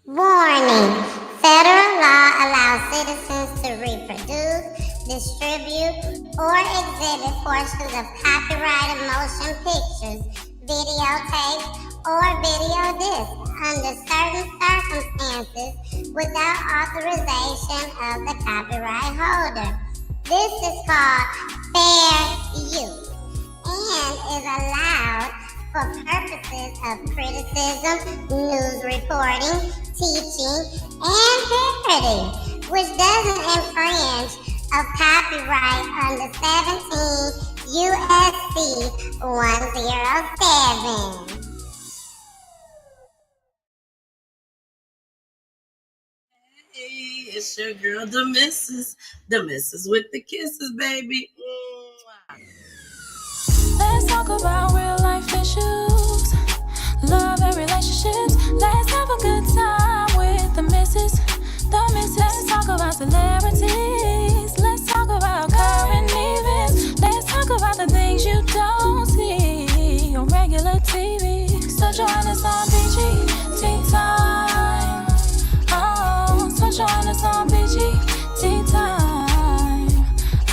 Warning: federal law allows citizens to reproduce, distribute, or exhibit portions of copyrighted motion pictures, videotapes, or video discs under certain circumstances without authorization of the copyright holder. This is called fair use and is allowed for purposes of criticism, news reporting, teaching, and parody, which doesn't infringe of copyright under 17 USC 107. Hey, it's your girl, the missus with the kisses, baby. Let's talk about real life issues, love and relationships. Let's have a good time with the missus. Let's talk about celebrities. Let's talk about current events. Let's talk about the things you don't see on regular TV. So join us on PEACHY Tea Time. Oh, so join us on PEACHY Tea Time.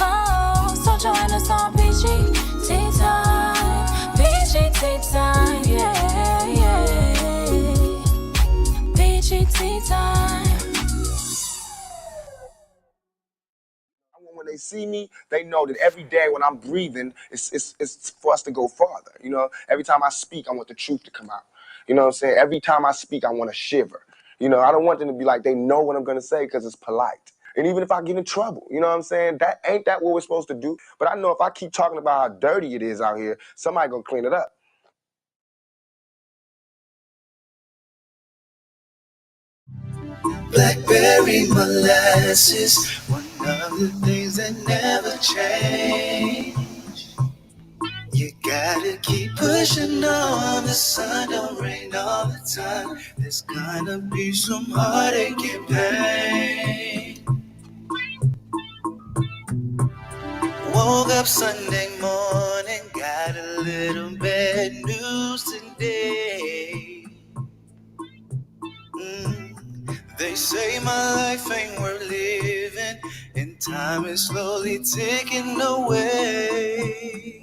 Oh, so join us on PEACHY Tea Time. PEACHY Tea Time, yeah, yeah. PEACHY Tea Time. When they see me, they know that every day when I'm breathing, it's for us to go farther. You know, every time I speak, I want the truth to come out. You know what I'm saying? Every time I speak, I want to shiver. You know, I don't want them to be like, they know what I'm going to say because it's polite. And even if I get in trouble, you know what I'm saying? That ain't that what we're supposed to do? But I know if I keep talking about how dirty it is out here, somebody going to clean it up. Blackberry molasses, one of the things that never change. You gotta keep pushing on, the sun don't rain all the time. There's gonna be some heartache and pain. Woke up Sunday morning, got a little bad news today. They say my life ain't worth living, and time is slowly ticking away.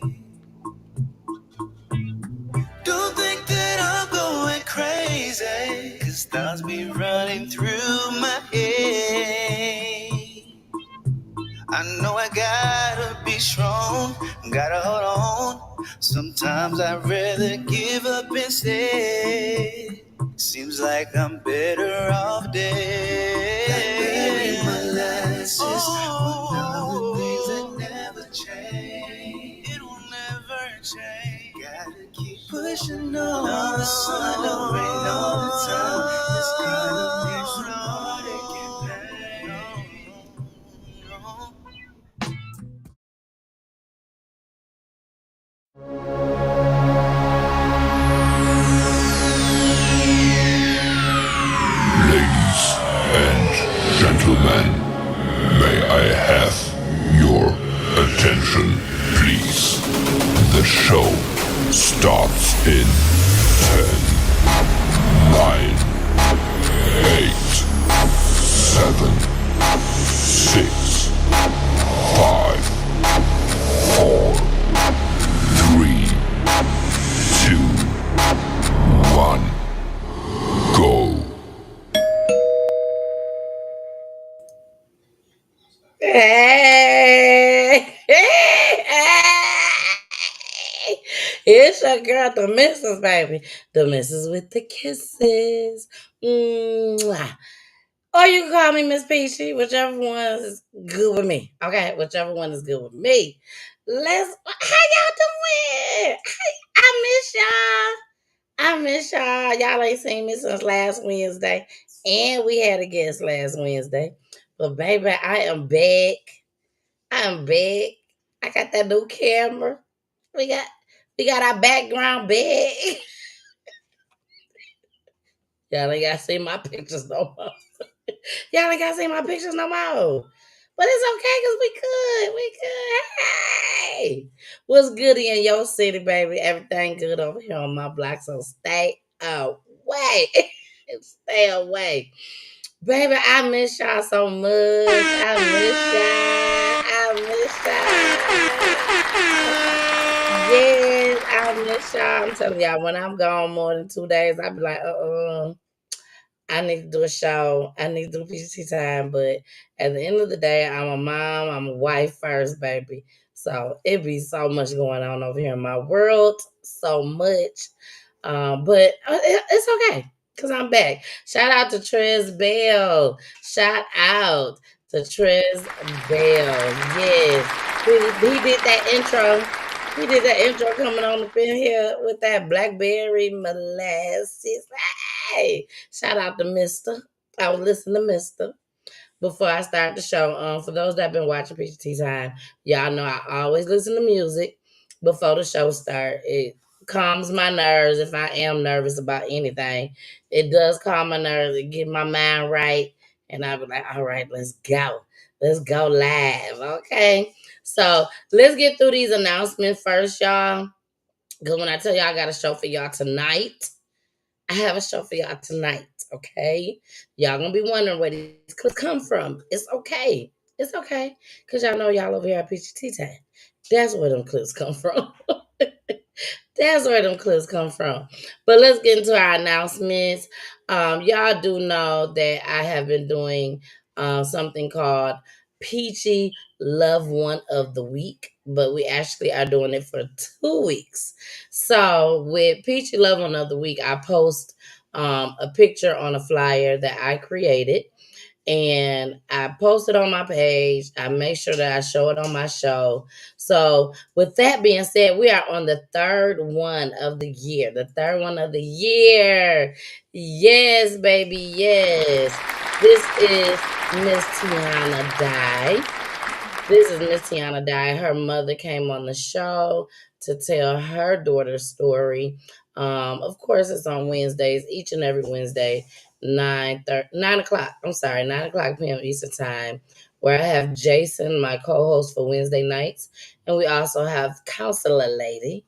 Don't think that I'm going crazy, 'cause thoughts be running through my head. I know I gotta be strong, gotta hold on. Sometimes I'd rather give up instead. Seems like I'm better off dead. Blackberry molasses, one of the things that never change. It will never change. Gotta keep pushing on. The sun don't rain all the time. There's gotta be some heartache and Ladies and gentlemen, may I have your attention, please? The show starts in 10, 9, 8, 7, 6, 5, 4, 3, 2, 1, go. Hey, it's your girl, the missus, baby. The missus with the kisses. Mwah. Or you can call me Miss Peachy, whichever one is good with me. Okay, whichever one is good with me. How y'all doing? I miss y'all. Y'all ain't seen me since last Wednesday. And we had a guest last Wednesday. But baby, I am back. I got that new camera. We got our background back. Y'all ain't got to see my pictures no more. Y'all ain't got to see my pictures no more. But it's okay because we good. Hey, what's good in your city, baby? Everything good over here on my block, so stay away. Stay away. Baby, I miss y'all so much. I miss y'all. Yes, I miss y'all. I'm telling y'all, when I'm gone more than 2 days, I be like, I need to do a show. I need to do PGT time. But at the end of the day, I'm a mom. I'm a wife first, baby. So it be so much going on over here in my world. So much. But it's okay because I'm back. Shout out to Trez Bell. Shout out to Trez Bell. Yes. He did that intro. He did that intro coming on up in here with that blackberry molasses. Hey, shout out to Mister. I was listening to Mister before I start the show. For those that have been watching PGT Time, y'all know I always listen to music before the show start. It calms my nerves if I am nervous about anything. It does calm my nerves. It get my mind right, and I be like, all right, let's go. Let's go live, okay? So let's get through these announcements first, y'all. Because when I tell y'all I got a show for y'all tonight, I have a show for y'all tonight, okay? Y'all gonna be wondering where these clips come from. It's okay. It's okay. Because y'all know y'all over here at PGT Time. That's where them clips come from. That's where them clips come from. But let's get into our announcements. Y'all do know that I have been doing something called Peachy Love One of the Week, but we actually are doing it for 2 weeks. So with Peachy Love One of the Week, I post a picture on a flyer that I created, and I post it on my page. I make sure that I show it on my show. So, with that being said, we are on the third one of the year. The third one of the year. Yes, baby, yes. This is Miss Tiana Dye. This is Miss Tiana Dye. Her mother came on the show to tell her daughter's story. Of course, it's on Wednesdays, each and every Wednesday, 9 o'clock. I'm sorry, 9 o'clock p.m. Eastern Time, where I have Jason, my co-host for Wednesday nights, and we also have counselor lady,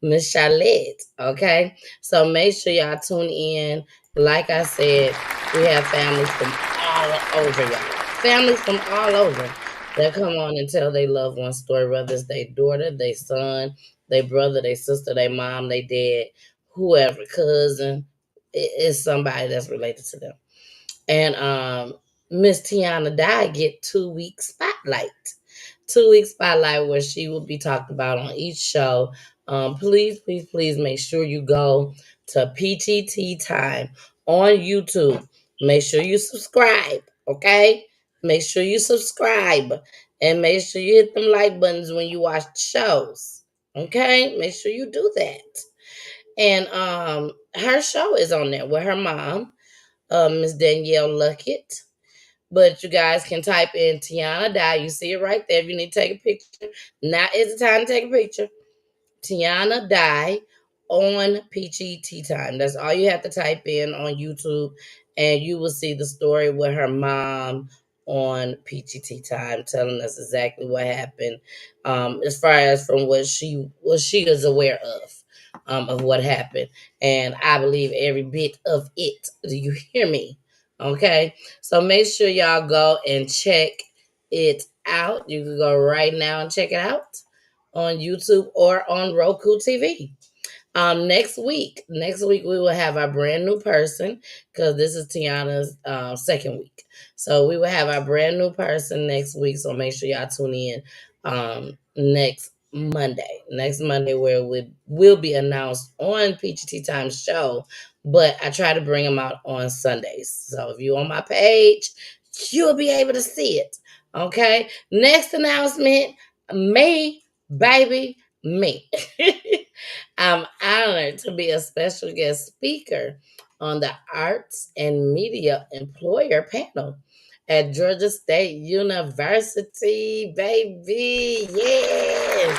Miss Charlotte. Okay, so make sure y'all tune in. Like I said, we have families from all over, y'all. Families from all over that come on and tell their loved one story, whether it's their daughter, their son, their brother, their sister, their mom, their dad, whoever, cousin. It's somebody that's related to them. And Miss Tiana Dye get 2 week spotlight. 2 week spotlight where she will be talked about on each show. Please, please, please make sure you go to PGT Time on YouTube. Make sure you subscribe, okay? Make sure you subscribe and make sure you hit them like buttons when you watch the shows. Okay? Make sure you do that. And her show is on there with her mom, Miss Danielle Luckett. But you guys can type in Tiana Dye. You see it right there. If you need to take a picture, now is the time to take a picture. Tiana Dye on Peachy Tea Time. That's all you have to type in on YouTube, and you will see the story with her mom on Peachy Tea Time, telling us exactly what happened, as far as from what she is aware of what happened, and I believe every bit of it. Do you hear me? Okay, so make sure y'all go and check it out. You can go right now and check it out on YouTube or on Roku TV. Next week we will have our brand new person because this is Tiana's second week. So we will have our brand new person next week. So make sure y'all tune in next Monday. Next Monday, where we will be announced on PGT Time show, but I try to bring them out on Sundays. So if you're on my page, you'll be able to see it. Okay. Next announcement, me, baby, me. I'm honored to be a special guest speaker on the Arts and Media Employer panel at Georgia State University, baby. Yes.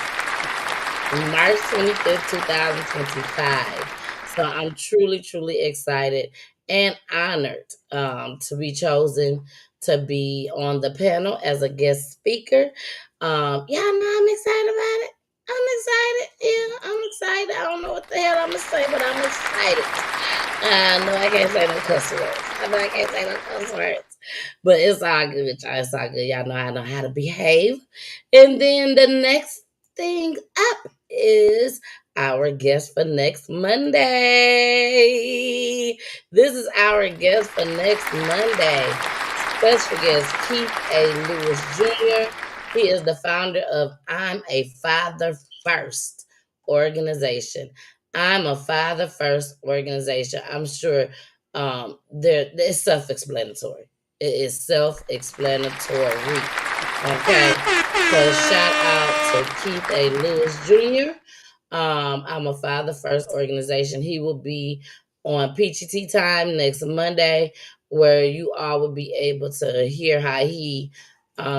March 25th, 2025. So I'm truly, truly excited and honored to be chosen to be on the panel as a guest speaker. Y'all know I'm excited about it. I'm excited. Yeah, I'm excited. I don't know what the hell I'm going to say, but I'm excited. I know I can't say no cuss words. I know I can't say no cuss words. But it's all good, y'all. It's all good. Y'all know how to behave. And then the next thing up is our guest for next Monday. This is our guest for next Monday. Special guest Keith A. Lewis Jr. He is the founder of I'm a Father First organization. I'm a Father First organization. I'm sure it's self-explanatory. It is self-explanatory. Okay. So shout out to Keith A. Lewis Jr. I'm a Father First organization. He will be on Peachy Tea Time next Monday, where you all will be able to hear how he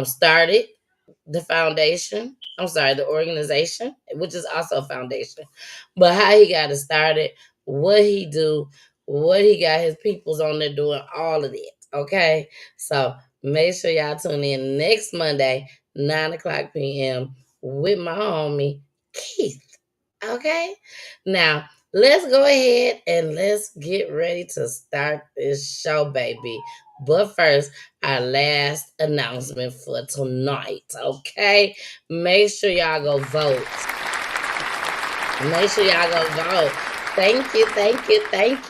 started the foundation. I'm sorry, the organization, which is also a foundation, but how he got it started, what he do, what he got his peoples on there doing, all of it. Okay, so make sure y'all tune in next Monday, 9 o'clock p.m. with my homie Keith. Okay, now let's go ahead and let's get ready to start this show, baby. But first, our last announcement for tonight. Okay, make sure y'all go vote. Make sure y'all go vote. Thank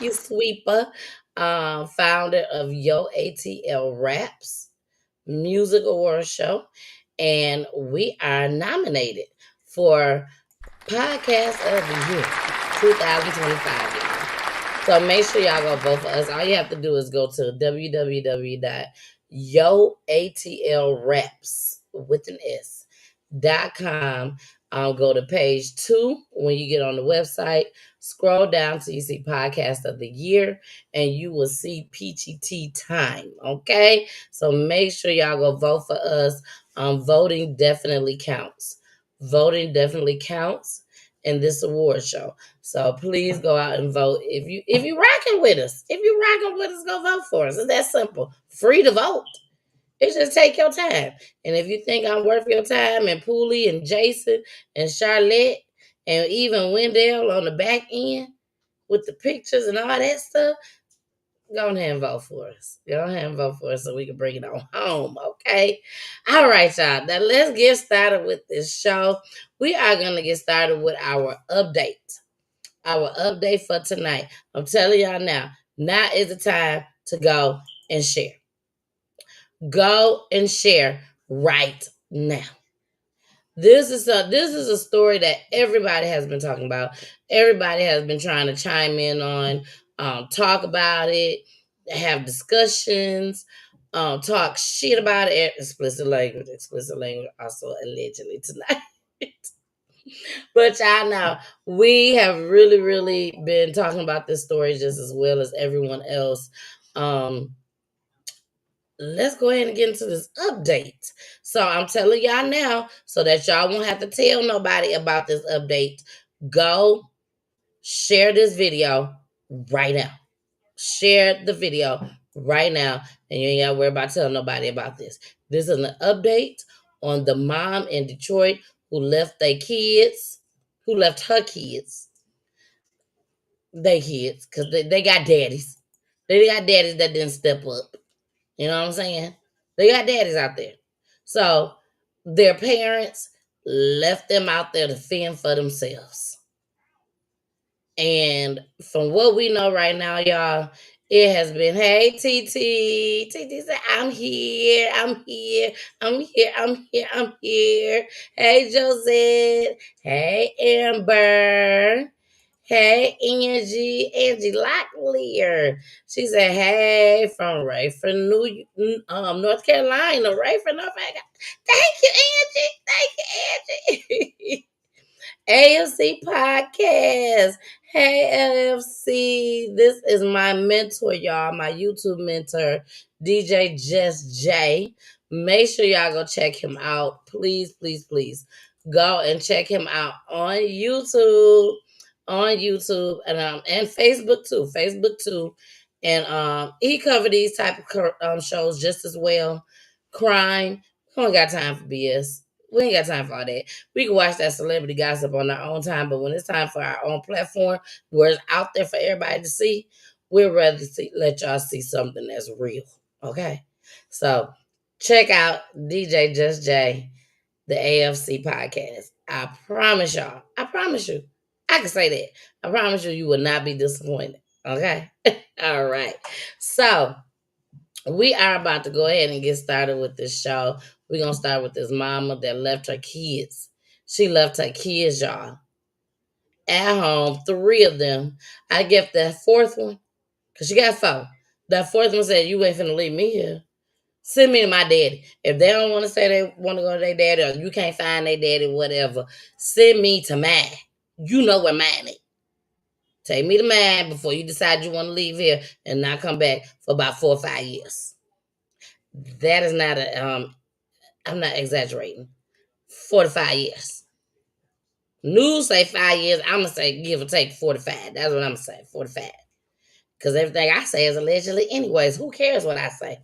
you, Sweeper, founder of Yo ATL Raps Music Award Show, and we are nominated for Podcast of the Year 2025. Y'all. So make sure y'all go vote for us. All you have to do is go to www.yoatlraps with an S.com. Go to page 2 when you get on the website. Scroll down till you see Podcast of the Year, and you will see Peachy Tea Time. Okay, so make sure y'all go vote for us. Voting definitely counts. Voting definitely counts in this award show. So please go out and vote. If you rocking with us, go vote for us. It's that simple. Free to vote. It's just take your time. And if you think I'm worth your time, and Pooley and Jason and Charlotte and even Wendell on the back end with the pictures and all that stuff, go ahead and vote for us. Go ahead and vote for us so we can bring it on home, okay? All right, y'all. Now let's get started with this show. We are going to get started with our update. Our update for tonight. I'm telling y'all now is the time to go and share. Go and share right now. This is a story that everybody has been talking about. Everybody has been trying to chime in on, talk about it, have discussions, talk shit about it. Explicit language also allegedly tonight. But y'all know we have really, really been talking about this story just as well as everyone else. Let's go ahead and get into this update. So I'm telling y'all now, so that y'all won't have to tell nobody about this update. Go share this video right now. Share the video right now, and you ain't gotta worry about telling nobody about this. This is an update on the mom in Detroit who left her kids, because they got daddies. They got daddies that didn't step up. You know what I'm saying? They got daddies out there. So their parents left them out there to fend for themselves. And from what we know right now, y'all, it has been, hey, TT. TT said, I'm here. Hey, Josette. Hey, Amber. Hey, Angie Locklear. She said, hey, from Rayford, North Carolina. Rayford, North Carolina. Thank you, Angie. AFC Podcast. Hey, AFC. This is my mentor, y'all, my YouTube mentor, DJ Just J. Make sure y'all go check him out. Please, please, please go and check him out on YouTube. And Facebook too. And he covered these type of shows just as well. Crime. We don't got time for BS. We ain't got time for all that. We can watch that celebrity gossip on our own time, but when it's time for our own platform where it's out there for everybody to see, We'd rather let y'all see something that's real. Okay? So check out DJ Just J, the AFC podcast. I promise y'all. I promise you. I can say that. I promise you, you will not be disappointed. Okay? All right. So we are about to go ahead and get started with this show. We're going to start with this mama that left her kids. She left her kids, y'all, at home, 3 of them. I get that 4th one, because she got 4. That 4th one said, you ain't finna leave me here. Send me to my daddy. If they don't want to say they want to go to their daddy, or you can't find their daddy, whatever, send me to mine. You know where mine is. Take me to mine before you decide you want to leave here and not come back for about 4 or 5 years. That is not I'm not exaggerating. 4 to 5 years. News say 5 years. I'm going to say give or take 45. That's what I'm going to say, 45. Because everything I say is allegedly anyways. Who cares what I say?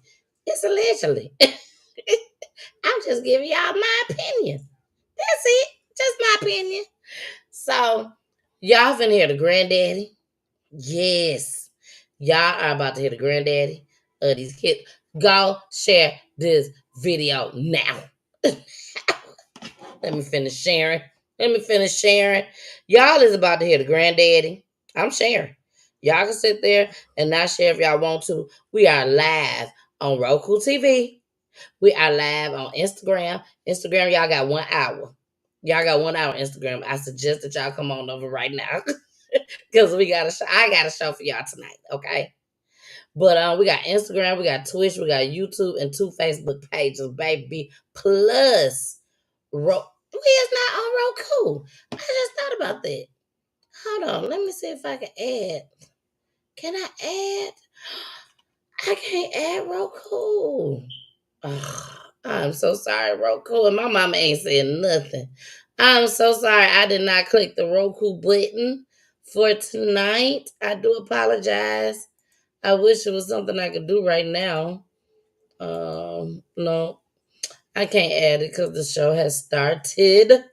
It's allegedly. I'm just giving y'all my opinion. That's it. Just my opinion. So, y'all finna hear the granddaddy. Yes. Y'all are about to hear the granddaddy of these kids. Go share this video now. Let me finish sharing. Y'all is about to hear the granddaddy. I'm sharing. Y'all can sit there and not share if y'all want to. We are live on Roku TV. We are live on Instagram. Instagram, y'all got 1 hour. Y'all got 1 hour Instagram. I suggest that y'all come on over right now. Because we got a show. I got a show for y'all tonight, okay? But we got Instagram, we got Twitch, we got YouTube, and 2 Facebook pages, baby. Plus, we is not on Roku. I just thought about that. Hold on, let me see if I can add. Can I add? I can't add Roku. Ugh, I'm so sorry, Roku. And my mama ain't saying nothing. I'm so sorry I did not click the Roku button for tonight. I do apologize. I wish it was something I could do right now. No, I can't add it because the show has started.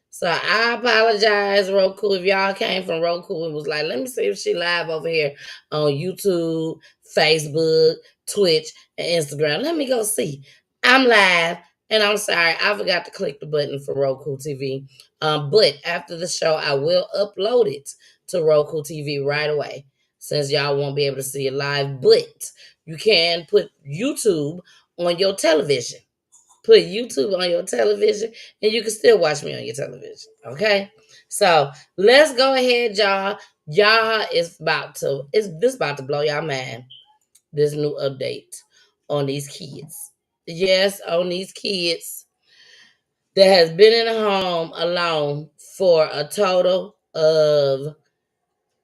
So I apologize, Roku. If y'all came from Roku and was like, let me see if she live over here on YouTube, Facebook, Twitch, and Instagram. Let me go see. I'm live, and I'm sorry, I forgot to click the button for Roku TV. But after the show, I will upload it to Roku TV right away, since y'all won't be able to see it live. But you can put YouTube on your television. Put YouTube on your television, and you can still watch me on your television. Okay? So let's go ahead, y'all. Y'all is about to blow y'all mind. This new update on these kids. Yes, on these kids that has been in a home alone for a total of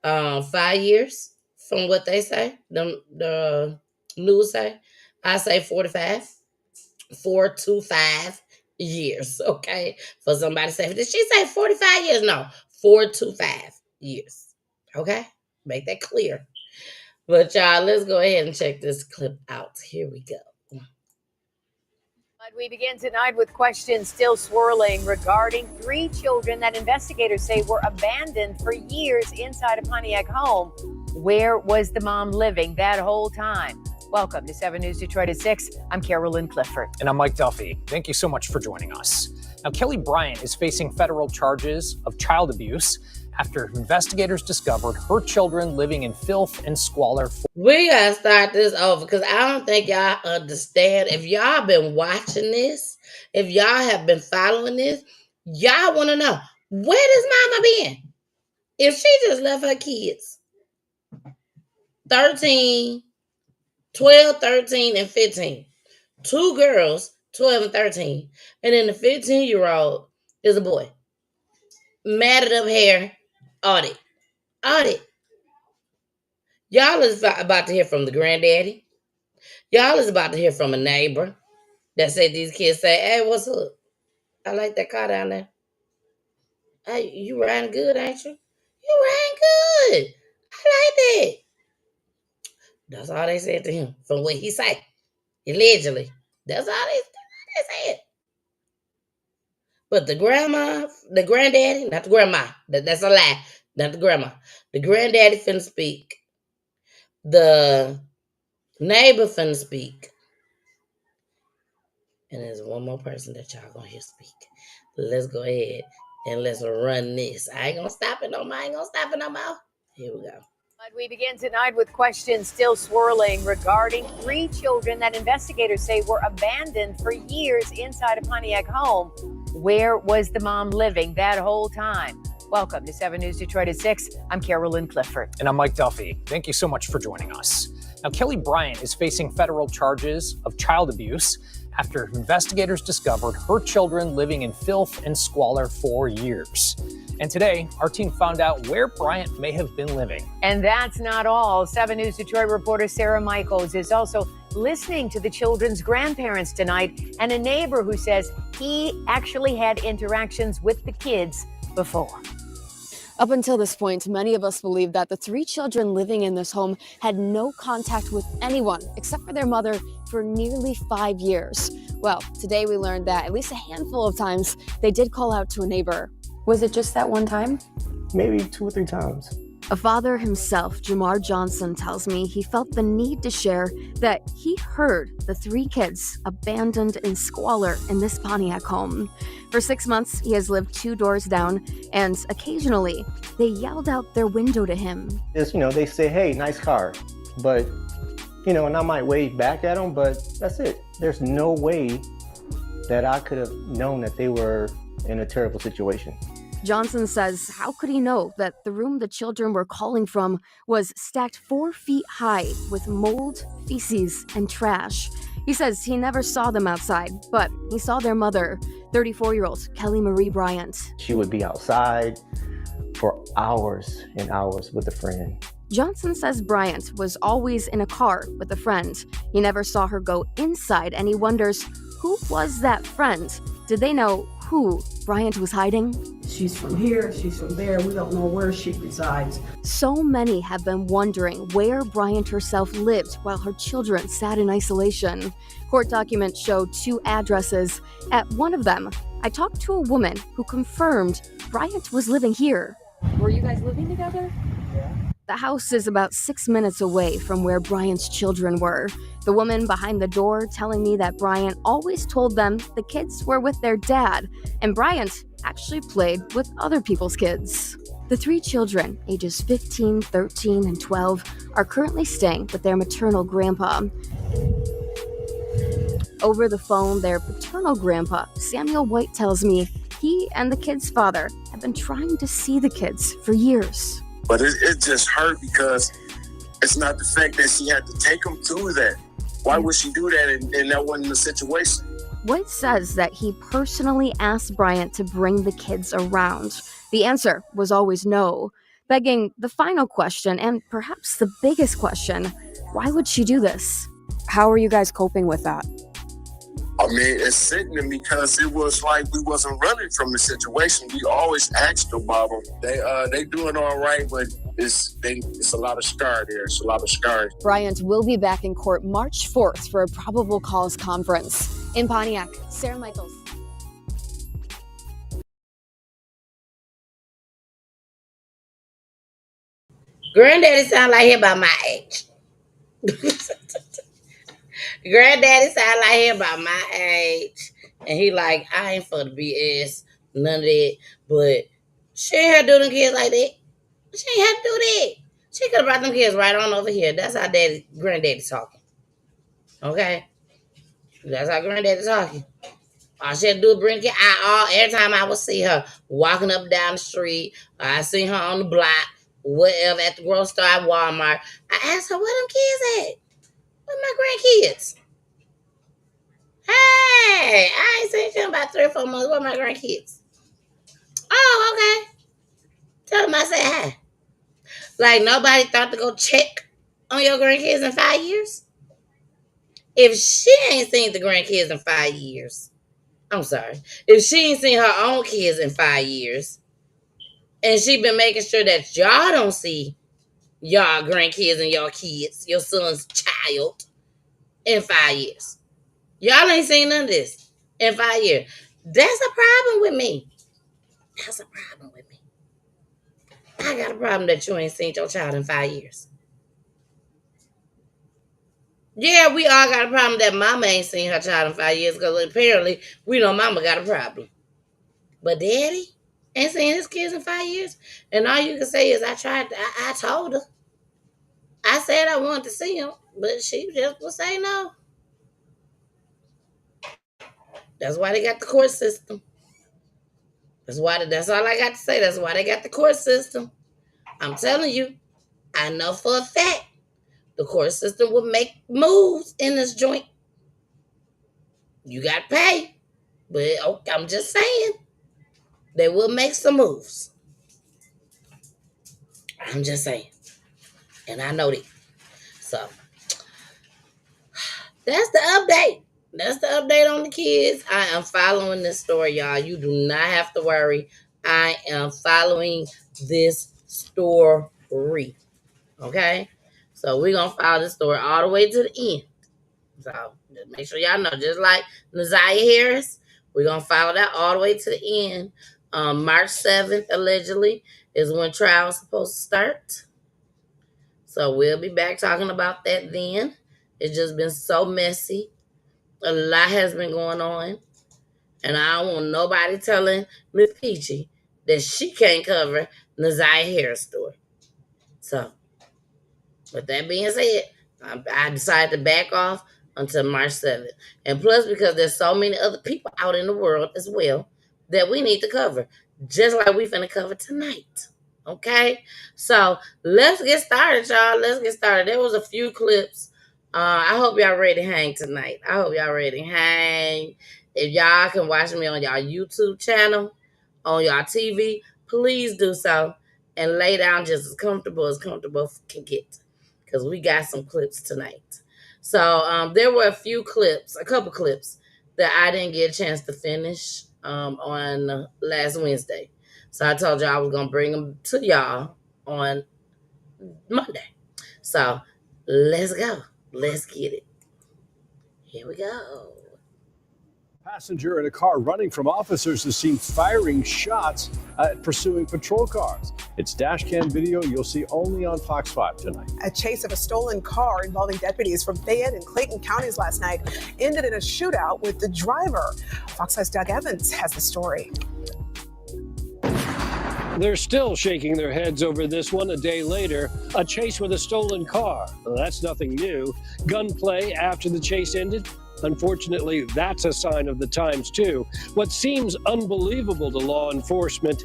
5 years, from what they say. The news say. I say 45. 4 to 5 years. Okay. For somebody to say, did she say 45 years? No, 4 to 5 years. Okay. Make that clear. But y'all, let's go ahead and check this clip out. Here we go. We begin tonight with questions still swirling regarding 3 children that investigators say were abandoned for years inside a Pontiac home. Where was the mom living that whole time? Welcome to 7 News Detroit at 6. I'm Carolyn Clifford. And I'm Mike Duffy. Thank you so much for joining us. Now, Kelly Bryant is facing federal charges of child abuse after investigators discovered her children living in filth and squalor. We gotta start this over because I don't think y'all understand. If y'all been watching this, if y'all have been following this, y'all want to know, where does mama been? If she just left her kids 13, 12, 13, and 15. 2 girls, 12 and 13. And then the 15-year-old is a boy. Matted up hair, audit. Y'all is about to hear from the granddaddy. Y'all is about to hear from a neighbor that said these kids say, hey, what's up? I like that car down there. Hey, you riding good, ain't you? You riding good. I like that. That's all they said to him from what he said. Allegedly. That's all they said. But the grandma, the granddaddy, not the grandma. That's a lie. Not the grandma. The granddaddy finna speak. The neighbor finna speak. And there's one more person that y'all gonna hear speak. Let's go ahead and let's run this. I ain't gonna stop it no more. Here we go. We begin tonight with questions still swirling regarding 3 children that investigators say were abandoned for years inside a Pontiac home. Where was the mom living that whole time? Welcome to 7 News Detroit at 6. I'm Carolyn Clifford. And I'm Mike Duffy. Thank you so much for joining us. Now, Kelly Bryant is facing federal charges of child abuse after investigators discovered her children living in filth and squalor for years. And today, our team found out where Bryant may have been living. And that's not all. 7 News Detroit reporter Sarah Michaels is also listening to the children's grandparents tonight and a neighbor who says he actually had interactions with the kids before. Up until this point, many of us believed that the 3 children living in this home had no contact with anyone except for their mother for nearly 5 years. Well, today we learned that at least a handful of times they did call out to a neighbor. Was it just that one time? Maybe 2 or 3 times. A father himself, Jamar Johnson, tells me he felt the need to share that he heard the 3 kids abandoned in squalor in this Pontiac home. For 6 months, he has lived 2 doors down, and occasionally they yelled out their window to him. Just, they say, hey, nice car. But, and I might wave back at them, but that's it. There's no way that I could have known that they were in a terrible situation. Johnson says how could he know that the room the children were calling from was stacked 4 feet high with mold, feces, and trash. He says he never saw them outside, but he saw their mother, 34-year-old Kelly Marie Bryant. She would be outside for hours and hours with a friend. Johnson says Bryant was always in a car with a friend. He never saw her go inside, and he wonders, who was that friend? Did they know who Bryant was hiding? She's from here, she's from there, we don't know where she resides. So many have been wondering where Bryant herself lived while her children sat in isolation. Court documents show 2 addresses. At one of them, I talked to a woman who confirmed Bryant was living here. Were you guys living together? Yeah. The house is about 6 minutes away from where Bryant's children were. The woman behind the door telling me that Bryant always told them the kids were with their dad, and Bryant actually played with other people's kids. The 3 children, ages 15, 13, and 12, are currently staying with their maternal grandpa. Over the phone, their paternal grandpa, Samuel White, tells me he and the kids' father have been trying to see the kids for years. But it just hurt because it's not the fact that she had to take them through that. Why would she do that and that wasn't the situation? White says that he personally asked Bryant to bring the kids around. The answer was always no, begging the final question and perhaps the biggest question, why would she do this? How are you guys coping with that? I mean, it's sickening because it was like we wasn't running from the situation. We always asked about them. They doing all right, but it's a lot of scar there. It's a lot of scars. Bryant will be back in court March 4th for a probable cause conference. In Pontiac, Sarah Michaels. Granddaddy sound like he about my age. Granddaddy sound like he about my age. And he like, I ain't for the BS, none of that. But she ain't had to do them kids like that. She ain't had to do that. She could have brought them kids right on over here. That's how granddaddy talking. Okay? That's how granddaddy talking. All she had to do is bring the kid. Every time I would see her walking up down the street, or I seen her on the block, whatever, at the grocery store, at Walmart, I asked her, where them kids at? Where my grandkids? Hey, I ain't seen you in about 3 or 4 months. Where my grandkids? Oh, okay. Tell them I said hi. Like nobody thought to go check on your grandkids in 5 years? If she ain't seen the grandkids in 5 years, I'm sorry. If she ain't seen her own kids in 5 years, and she been making sure that y'all don't see y'all grandkids and your kids, your son's child, in 5 years. Y'all ain't seen none of this in 5 years. That's a problem with me. That's a problem with me. I got a problem that you ain't seen your child in 5 years. Yeah, we all got a problem that mama ain't seen her child in 5 years because apparently we know mama got a problem. But daddy ain't seen his kids in 5 years. And all you can say is I told her. I said I wanted to see him, but she just would say no. That's why they got the court system. That's all I got to say. That's why they got the court system. I'm telling you, I know for a fact the court system will make moves in this joint. You got to pay. But okay, I'm just saying, they will make some moves. I'm just saying. And I know that. So, that's the update. That's the update on the kids. I am following this story, y'all. You do not have to worry. I am following this story. Okay? So, we're going to follow this story all the way to the end. So, just make sure y'all know. Just like Naziah Harris, we're going to follow that all the way to the end. March 7th, allegedly, is when trial is supposed to start. So we'll be back talking about that then. It's just been so messy. A lot has been going on. And I don't want nobody telling Miss Peachy that she can't cover Naziah Harris' story. So, with that being said, I decided to back off until March 7th. And plus, because there's so many other people out in the world as well that we need to cover. Just like we finna cover tonight. Okay? So, let's get started, y'all. Let's get started. There was a few clips. I hope y'all ready to hang tonight. I hope y'all ready to hang. If y'all can watch me on y'all YouTube channel, on y'all TV, please do so. And lay down just as comfortable can get. Because we got some clips tonight. So there were a couple clips that I didn't get a chance to finish on last Wednesday. So I told y'all I was going to bring them to y'all on Monday. So let's go. Let's get it. Here we go. Passenger in a car running from officers is seen firing shots pursuing patrol cars. It's dash cam video you'll see only on Fox 5 tonight. A chase of a stolen car involving deputies from Fayette and Clayton counties last night ended in a shootout with the driver. Fox 5's Doug Evans has the story. They're still shaking their heads over this one a day later. A chase with a stolen car. Well, that's nothing new. Gunplay after the chase ended. Unfortunately, that's a sign of the times, too. What seems unbelievable to law enforcement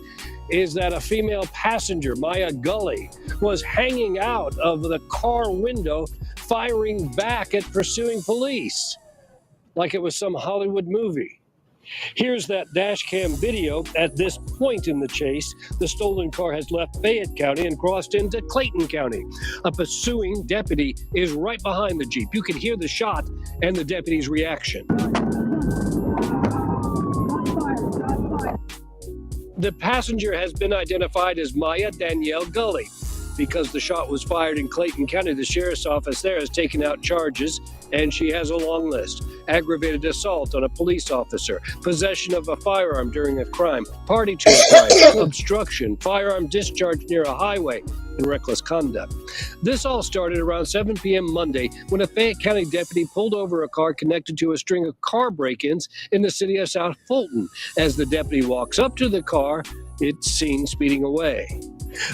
is that a female passenger, Maya Gully, was hanging out of the car window, firing back at pursuing police, like it was some Hollywood movie. Here's that dash cam video. At this point in the chase, the stolen car has left Fayette County and crossed into Clayton County. A pursuing deputy is right behind the Jeep. You can hear the shot and the deputy's reaction. The passenger has been identified as Maya Danielle Gully. Because the shot was fired in Clayton County, the sheriff's office there has taken out charges, and she has a long list. Aggravated assault on a police officer, possession of a firearm during a crime, party to a crime, obstruction, firearm discharge near a highway, and reckless conduct. This all started around 7 p.m. Monday when a Fayette County deputy pulled over a car connected to a string of car break-ins in the city of South Fulton. As the deputy walks up to the car, it's seen speeding away.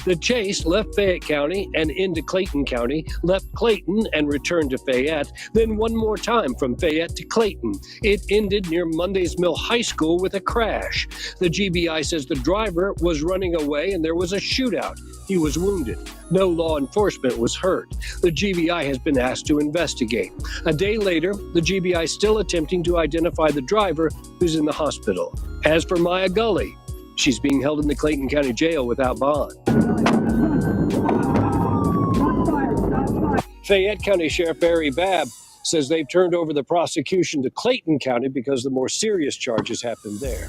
The chase left Fayette County and into Clayton County, left Clayton and returned to Fayette, then one more time from Fayette to Clayton. It ended near Mondays Mill High School with a crash. The GBI says the driver was running away and there was a shootout. He was wounded. No law enforcement was hurt. The GBI has been asked to investigate. A day later, the GBI is still attempting to identify the driver who's in the hospital. As for Maya Gully, she's being held in the Clayton County Jail without bond. Fayette County Sheriff Barry Babb says they've turned over the prosecution to Clayton County because the more serious charges happened there.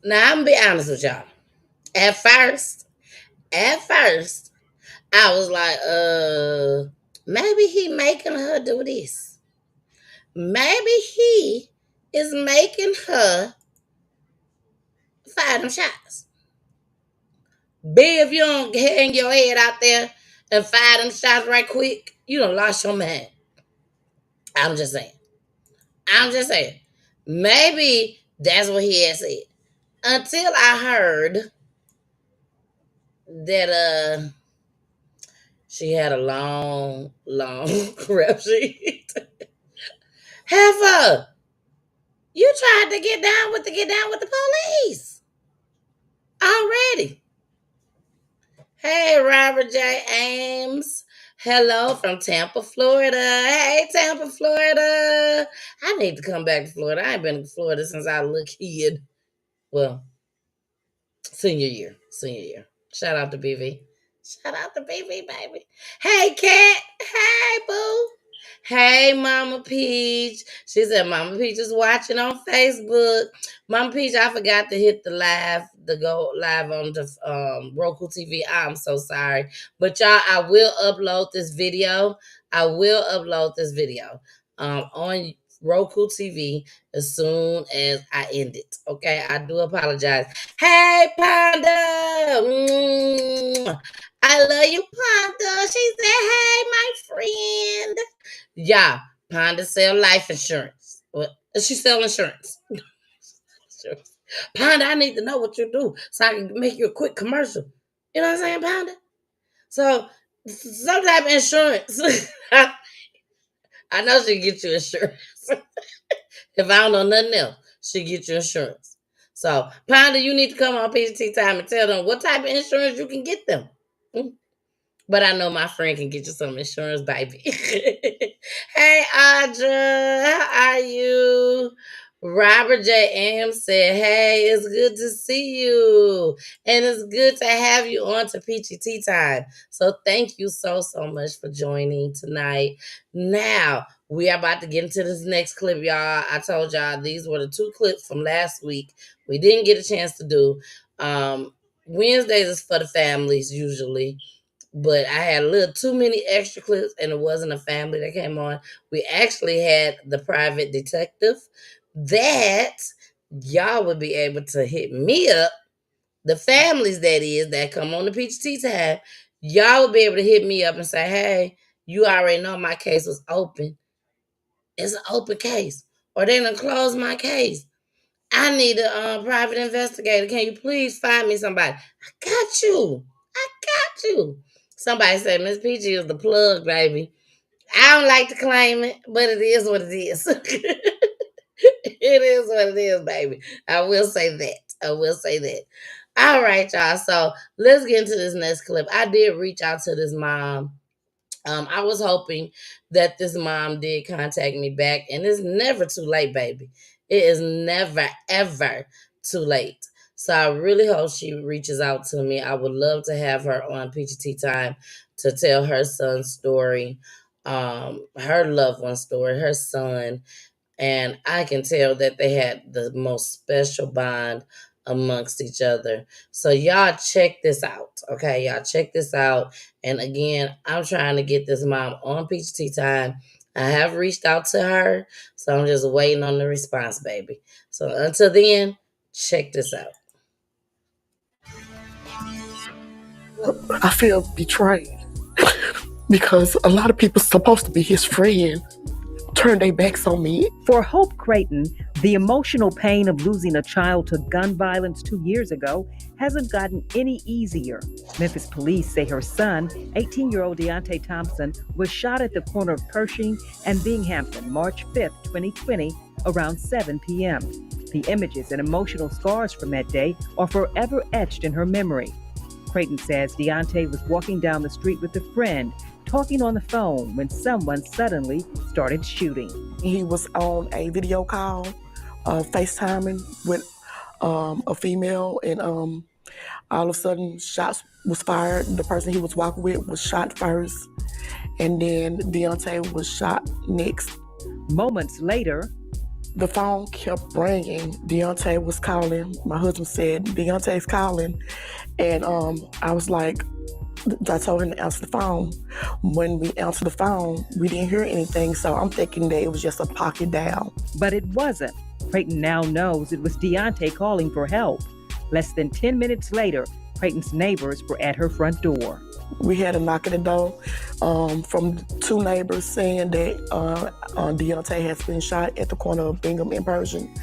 Now, I'm going to be honest with y'all. At first, I was like, maybe he making her do this. Maybe he is making her fire them shots. B, if you don't hang your head out there and fire them shots right quick, you done lost your mind. I'm just saying. Maybe that's what he had said. Until I heard that she had a long rep sheet. Heifer, you tried to get down with the police already. Hey, Robert J. Ames. Hello from Tampa, Florida. Hey, Tampa, Florida. I need to come back to Florida. I ain't been to Florida since I was a kid. Well, senior year. Shout out to BV. Baby. Hey, Kat. Hey, boo. Hey, Mama Peach. She said Mama Peach is watching on Facebook. Mama Peach, I forgot to hit the go live on the Roku TV. I'm so sorry. But y'all, I will upload this video. On Roku TV as soon as I end it. Okay, I do apologize. Hey, Panda. I love you, Panda. She said, hey, my friend. Yeah, Panda sell life insurance. Well, she sell insurance. Panda, I need to know what you do so I can make you a quick commercial. You know what I'm saying, Panda? So, some type of insurance. I know she get you insurance. If I don't know nothing else, she get you insurance. So, Panda, you need to come on PGT Time and tell them what type of insurance you can get them. But I know my friend can get you some insurance, baby. Hey, Audra, how are you? Robert J. M said, hey, it's good to see you. And it's good to have you on to Peachy Tea Time. So thank you so much for joining tonight. Now, we are about to get into this next clip, y'all. I told y'all these were the 2 clips from last week. We didn't get a chance to do. Wednesdays is for the families usually. But I had a little too many extra clips and it wasn't a family that came on. We actually had the private detective that y'all would be able to hit me up. The families, that is, that come on the Peach Tea Time, y'all would be able to hit me up and say, hey, you already know my case was open. It's an open case. Or they done closed my case. I need a private investigator. Can you please find me somebody? I got you. Somebody said Miss Peachy is the plug, baby. I don't like to claim it, but it is what it is. It is what it is, baby. I will say that. All right, y'all. So let's get into this next clip. I did reach out to this mom. I was hoping that this mom did contact me back, and it's never too late, baby. It is never, ever too late. So I really hope she reaches out to me. I would love to have her on PGT Time to tell her son's story, her loved one's story, her son. And I can tell that they had the most special bond amongst each other. So y'all check this out. Okay, y'all check this out. And again, I'm trying to get this mom on Peach Tea Time. I have reached out to her, so I'm just waiting on the response, baby. So until then, check this out. I feel betrayed because a lot of people supposed to be his friend turned their backs on me. For Hope Clayton, the emotional pain of losing a child to gun violence 2 years ago hasn't gotten any easier. Memphis police say her son, 18-year-old Deonte Thompson, was shot at the corner of Pershing and Binghamton, March 5th, 2020, around 7 p.m. The images and emotional scars from that day are forever etched in her memory. Clayton says Deonte was walking down the street with a friend, talking on the phone when someone suddenly started shooting. He was on a video call, FaceTiming with a female, and all of a sudden shots was fired. The person he was walking with was shot first, and then Deonte was shot next. Moments later, the phone kept ringing. Deonte was calling. My husband said, Deonte's calling. And I was like, I told him to answer the phone. When we answered the phone, we didn't hear anything, so I'm thinking that it was just a pocket dial. But it wasn't. Clayton now knows it was Deonte calling for help. Less than 10 minutes later, Clayton's neighbors were at her front door. We had a knock at the door from two neighbors saying that Deonte has been shot at the corner of Bingham and Persian,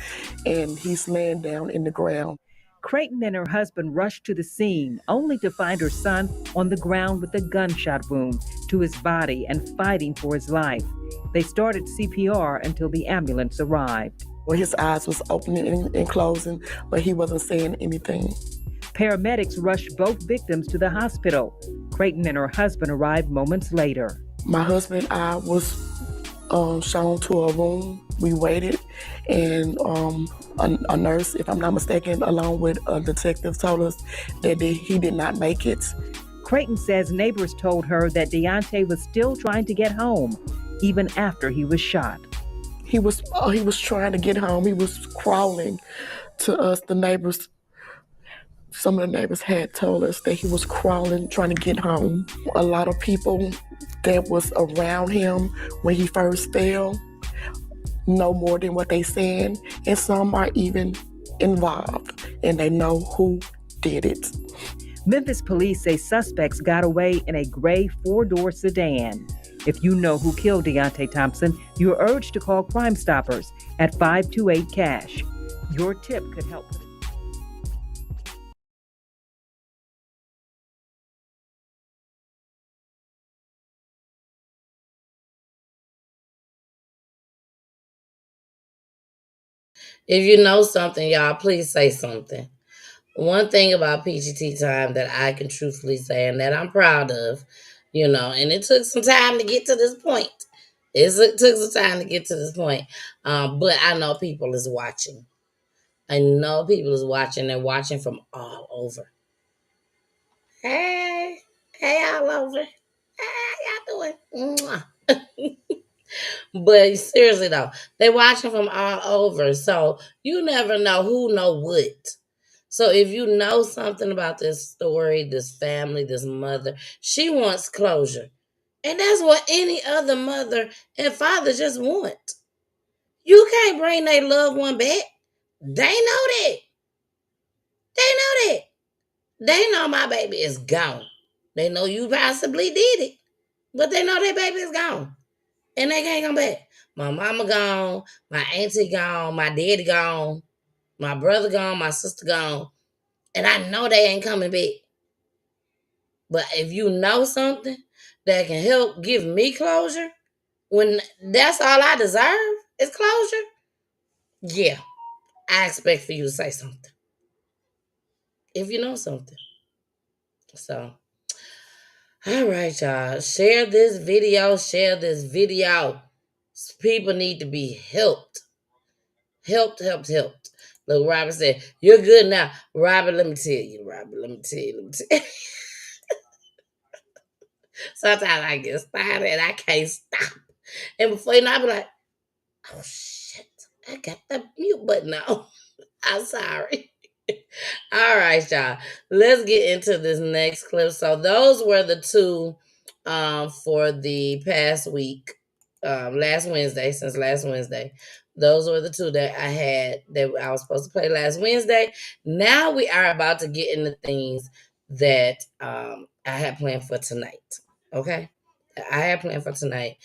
and he's laying down in the ground. Clayton and her husband rushed to the scene, only to find her son on the ground with a gunshot wound to his body and fighting for his life. They started CPR until the ambulance arrived. Well, his eyes was opening and closing, but he wasn't saying anything. Paramedics rushed both victims to the hospital. Clayton and her husband arrived moments later. My husband and I was shown to a room. We waited, and a nurse, if I'm not mistaken, along with a detective, told us that he did not make it. Clayton says neighbors told her that Deonte was still trying to get home, even after he was shot. He was trying to get home. He was crawling to us. The neighbors, some of the neighbors had told us that he was crawling, trying to get home. A lot of people that was around him when he first fell know more than what they said, and some are even involved, and they know who did it. Memphis police say suspects got away in a gray four-door sedan. If you know who killed Deonte Thompson, you are urged to call Crime Stoppers at 528-CASH. Your tip could help. If you know something, y'all, please say something. One thing about Peachy Tea Time that I can truthfully say and that I'm proud of, and it took some time to get to this point. It took some time to get to this point. But I know people is watching. I know people is watching. They're watching from all over. Hey all over. Hey, how y'all doing? Mwah. But seriously though, they watching from all over. So you never know who know what. So if you know something about this story, this family, this mother, she wants closure. And that's what any other mother and father just want. You can't bring their loved one back. They know that. They know that. They know my baby is gone. They know you possibly did it. But they know their baby is gone. And they can't come back. My mama gone, my auntie gone, my daddy gone, my brother gone, my sister gone. And I know they ain't coming back. But if you know something that can help give me closure, when that's all I deserve is closure, yeah, I expect for you to say something. If you know something. So, all right, y'all. Share this video. Share this video. People need to be helped. Helped. Look, Robert said, you're good now. Robert, let me tell you. Sometimes I get started and I can't stop. And before you know, I be like, oh, shit. I got the mute button on. I'm sorry. All right, y'all. Let's get into this next clip. So those were the two for the past week. Last Wednesday, since last Wednesday. Those were the two that I had that I was supposed to play last Wednesday. Now we are about to get into things that I had planned for tonight. Okay? I had planned for tonight.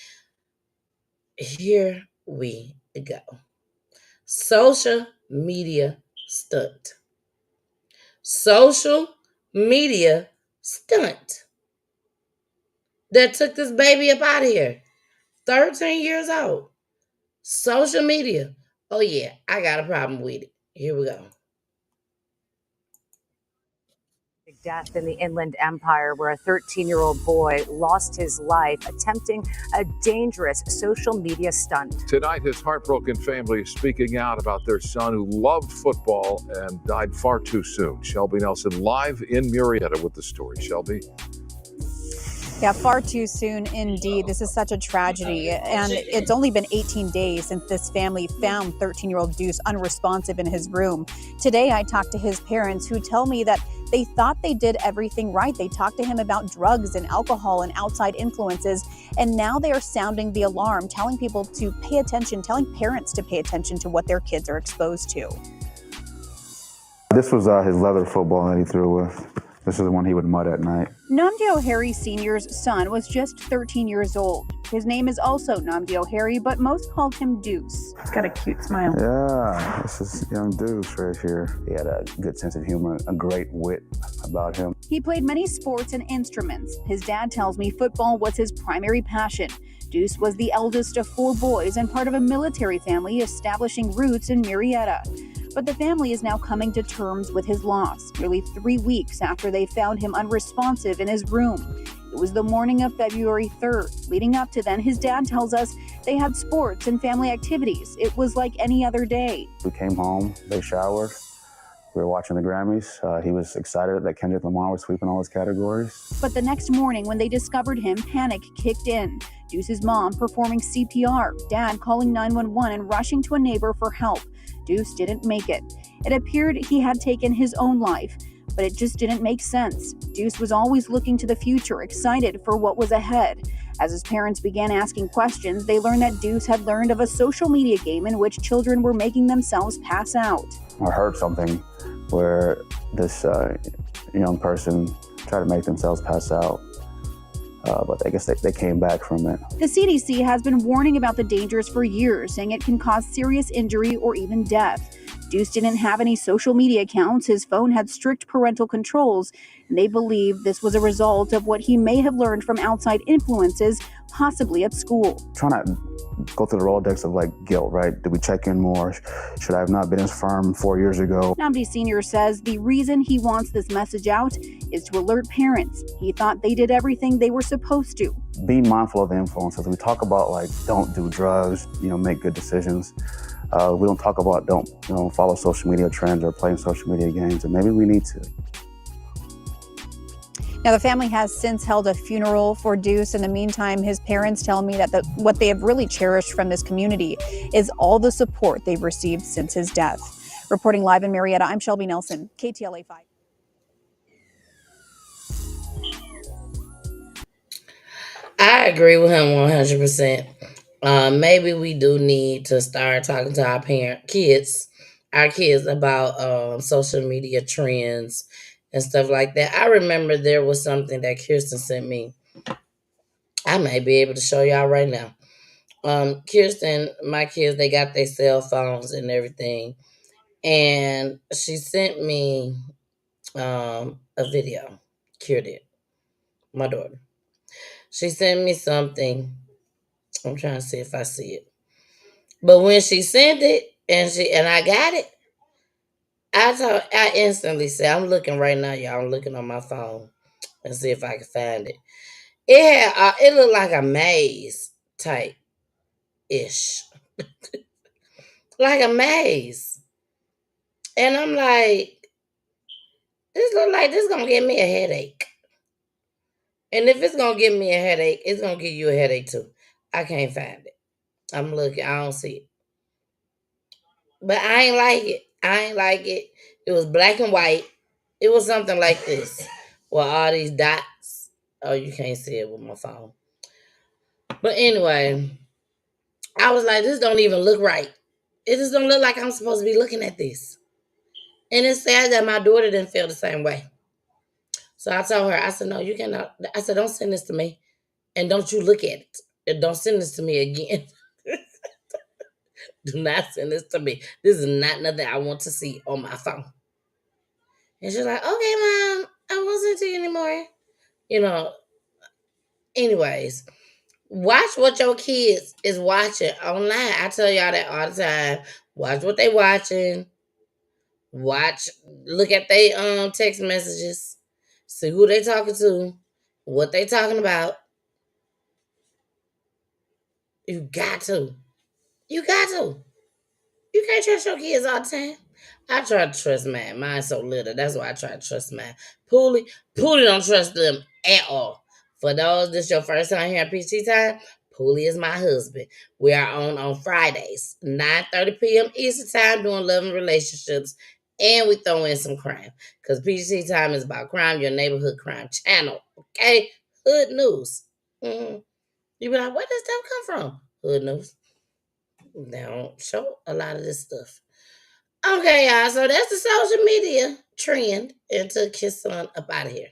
Here we go. Social media stunt. Social media stunt that took this baby up out of here. 13 years old. Social media. Oh, yeah, I got a problem with it. Here we go. Death in the Inland Empire, where a 13-year-old boy lost his life attempting a dangerous social media stunt. Tonight, his heartbroken family is speaking out about their son who loved football and died far too soon. Shelby Nelson live in Murrieta with the story. Shelby? Yeah, far too soon indeed. This is such a tragedy. And it's only been 18 days since this family found 13-year-old Deuce unresponsive in his room. Today, I talked to his parents, who tell me that they thought they did everything right. They talked to him about drugs and alcohol and outside influences. And now they are sounding the alarm, telling people to pay attention, telling parents to pay attention to what their kids are exposed to. This was his leather football that he threw with. This is the one he would mud at night. Nnamdi Ohere Sr.'s son was just 13 years old. His name is also Nnamdi Ohere, but most called him Deuce. He's got a cute smile. Yeah, this is young Deuce right here. He had a good sense of humor, a great wit about him. He played many sports and instruments. His dad tells me football was his primary passion. Deuce was the eldest of 4 boys and part of a military family establishing roots in Marietta. But the family is now coming to terms with his loss, nearly 3 weeks after they found him unresponsive in his room. It was the morning of February 3rd. Leading up to then, his dad tells us they had sports and family activities. It was like any other day. We came home, they showered. We were watching the Grammys. He was excited that Kendrick Lamar was sweeping all his categories. But the next morning, when they discovered him, panic kicked in. Deuce's mom performing CPR, dad calling 911 and rushing to a neighbor for help. Deuce didn't make it. It appeared he had taken his own life, but it just didn't make sense. Deuce was always looking to the future, excited for what was ahead. As his parents began asking questions, they learned that Deuce had learned of a social media game in which children were making themselves pass out. I heard something where this young person tried to make themselves pass out, but I guess they came back from it. The CDC has been warning about the dangers for years, saying it can cause serious injury or even death. Deuce didn't have any social media accounts. His phone had strict parental controls, and they believe this was a result of what he may have learned from outside influences, possibly at school. Trying to go through the Rolodex of like guilt, right? Did we check in more? Should I have not been as firm 4 years ago? Nnamdi Sr. says the reason he wants this message out is to alert parents. He thought they did everything they were supposed to. Be mindful of the influences. We talk about like don't do drugs, make good decisions. We don't talk about don't follow social media trends or playing social media games, and maybe we need to. Now, the family has since held a funeral for Deuce. In the meantime, his parents tell me that what they have really cherished from this community is all the support they've received since his death. Reporting live in Marietta, I'm Shelby Nelson, KTLA 5. I agree with him 100%. Maybe we do need to start talking to our kids about social media trends and stuff like that. I remember there was something that Kirsten sent me. I may be able to show y'all right now. Kirsten, my kids, they got their cell phones and everything. And she sent me a video. Kira did. My daughter. She sent me something. I'm trying to see if I see it. But when she sent it and I got it, I instantly said, I'm looking right now, y'all. I'm looking on my phone and see if I can find it. It looked like a maze type ish. Like a maze. And I'm like, this look like this gonna give me a headache. And if it's gonna give me a headache, it's gonna give you a headache too. I can't find it. I'm looking, I don't see it. But I ain't like it. It was black and white. It was something like this. With all these dots. Oh, you can't see it with my phone. But anyway, I was like, this don't even look right. It just don't look like I'm supposed to be looking at this. And it's sad that my daughter didn't feel the same way. So I told her, I said, no, you cannot. I said, don't send this to me. And don't you look at it. And don't send this to me again. Do not send this to me. This is not nothing I want to see on my phone. And she's like, okay, Mom, I won't send it to you anymore. Anyways, watch what your kids is watching online. I tell y'all that all the time. Watch what they watching. Look at their text messages. See who they talking to. What they talking about. You got to. You can't trust your kids all the time. I try to trust mine. Mine's so little. That's why I try to trust mine. Poolie don't trust them at all. For those, this your first time here at PEACHY Time, Poolie is my husband. We are on Fridays, 9:30 p.m. Eastern Time, doing love and relationships. And we throw in some crime. Because PEACHY Time is about crime, your neighborhood crime channel. Okay? Hood news. You be like, where does that come from? Hood news. They don't show a lot of this stuff. Okay, y'all. So that's the social media trend and took his son up out of here.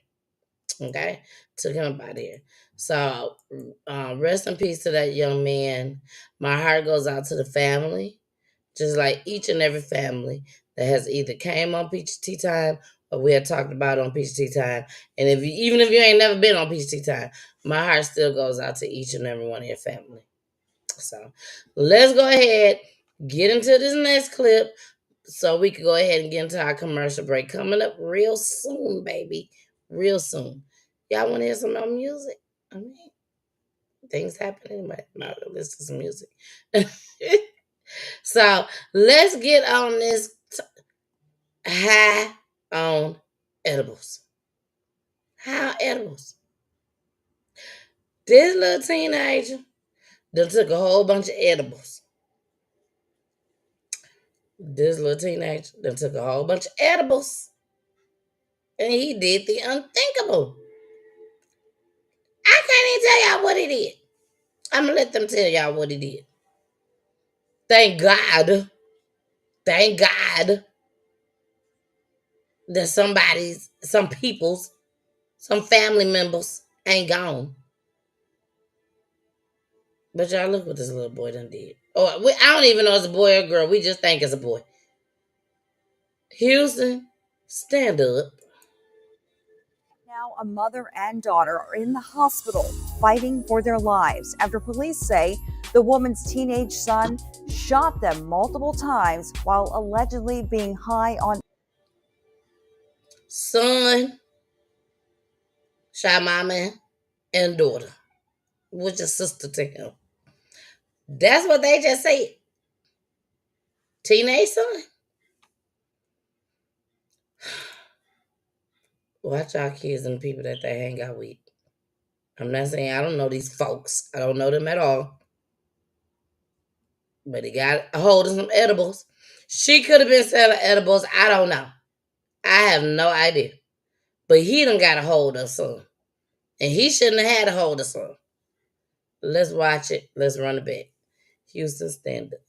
Okay, took him up out of here. So rest in peace to that young man. My heart goes out to the family, just like each and every family that has either came on Peachy Tea Time or we had talked about on Peachy Tea Time. And even if you ain't never been on Peachy Tea Time, my heart still goes out to each and every one of your family. So let's go ahead, get into this next clip so we can go ahead and get into our commercial break. Coming up real soon, baby. Real soon. Y'all want to hear some more music? I mean, things happening, but no, listen to some music. So let's get on this high on edibles. High on edibles. This little teenager done took a whole bunch of edibles. This little teenager done took a whole bunch of edibles. And he did the unthinkable. I can't even tell y'all what he did. I'm going to let them tell y'all what he did. Thank God that some people's, some family members ain't gone. But y'all look what this little boy done did. Oh, I don't even know if it's a boy or a girl. We just think it's a boy. Houston, stand up. Now, a mother and daughter are in the hospital fighting for their lives after police say the woman's teenage son shot them multiple times while allegedly being high on. Son shot mama and daughter, which is sister to him. That's what they just said. Teenage son. Watch our kids and the people that they hang out with. I'm not saying I don't know these folks. I don't know them at all. But he got a hold of some edibles. She could have been selling edibles. I don't know. I have no idea. But he done got a hold of some. And he shouldn't have had a hold of some. Let's watch it. Let's run it back. Houston, stand up.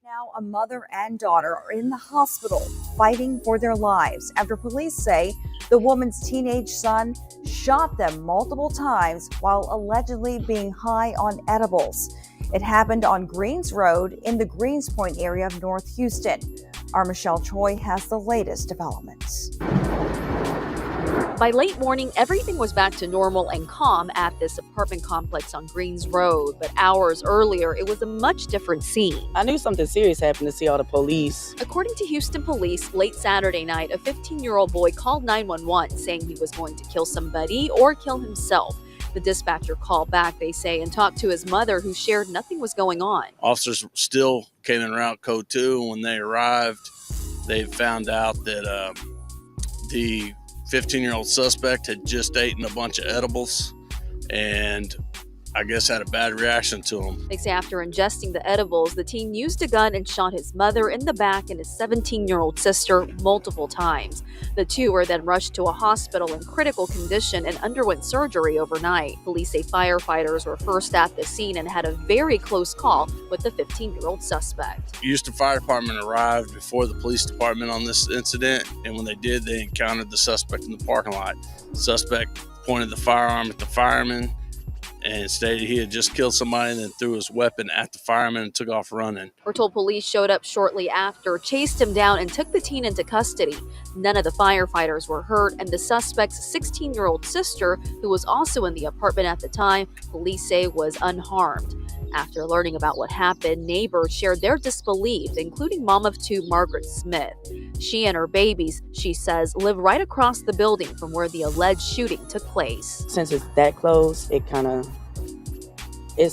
Now, a mother and daughter are in the hospital fighting for their lives after police say the woman's teenage son shot them multiple times while allegedly being high on edibles. It happened on Greens Road in the Greenspoint area of North Houston. Our Michelle Choi has the latest developments. By late morning, everything was back to normal and calm at this apartment complex on Greens Road, but hours earlier, it was a much different scene. I knew something serious happened to see all the police. According to Houston police, late Saturday night, a 15-year-old boy called 911 saying he was going to kill somebody or kill himself. The dispatcher called back, they say, and talked to his mother, who shared nothing was going on. Officers still came in route code 2, and when they arrived, they found out that the 15-year-old suspect had just eaten a bunch of edibles and I guess had a bad reaction to them. They say after ingesting the edibles, the teen used a gun and shot his mother in the back and his 17-year-old sister multiple times. The two were then rushed to a hospital in critical condition and underwent surgery overnight. Police say firefighters were first at the scene and had a very close call with the 15-year-old suspect. Houston Fire Department arrived before the police department on this incident, and when they did, they encountered the suspect in the parking lot. The suspect pointed the firearm at the fireman and stated he had just killed somebody and then threw his weapon at the fireman and took off running. We're told police showed up shortly after, chased him down, and took the teen into custody. None of the firefighters were hurt, and the suspect's 16-year-old sister, who was also in the apartment at the time, police say was unharmed. After learning about what happened, neighbors shared their disbelief, including mom of two, Margaret Smith. She and her babies, she says, live right across the building from where the alleged shooting took place. Since it's that close, it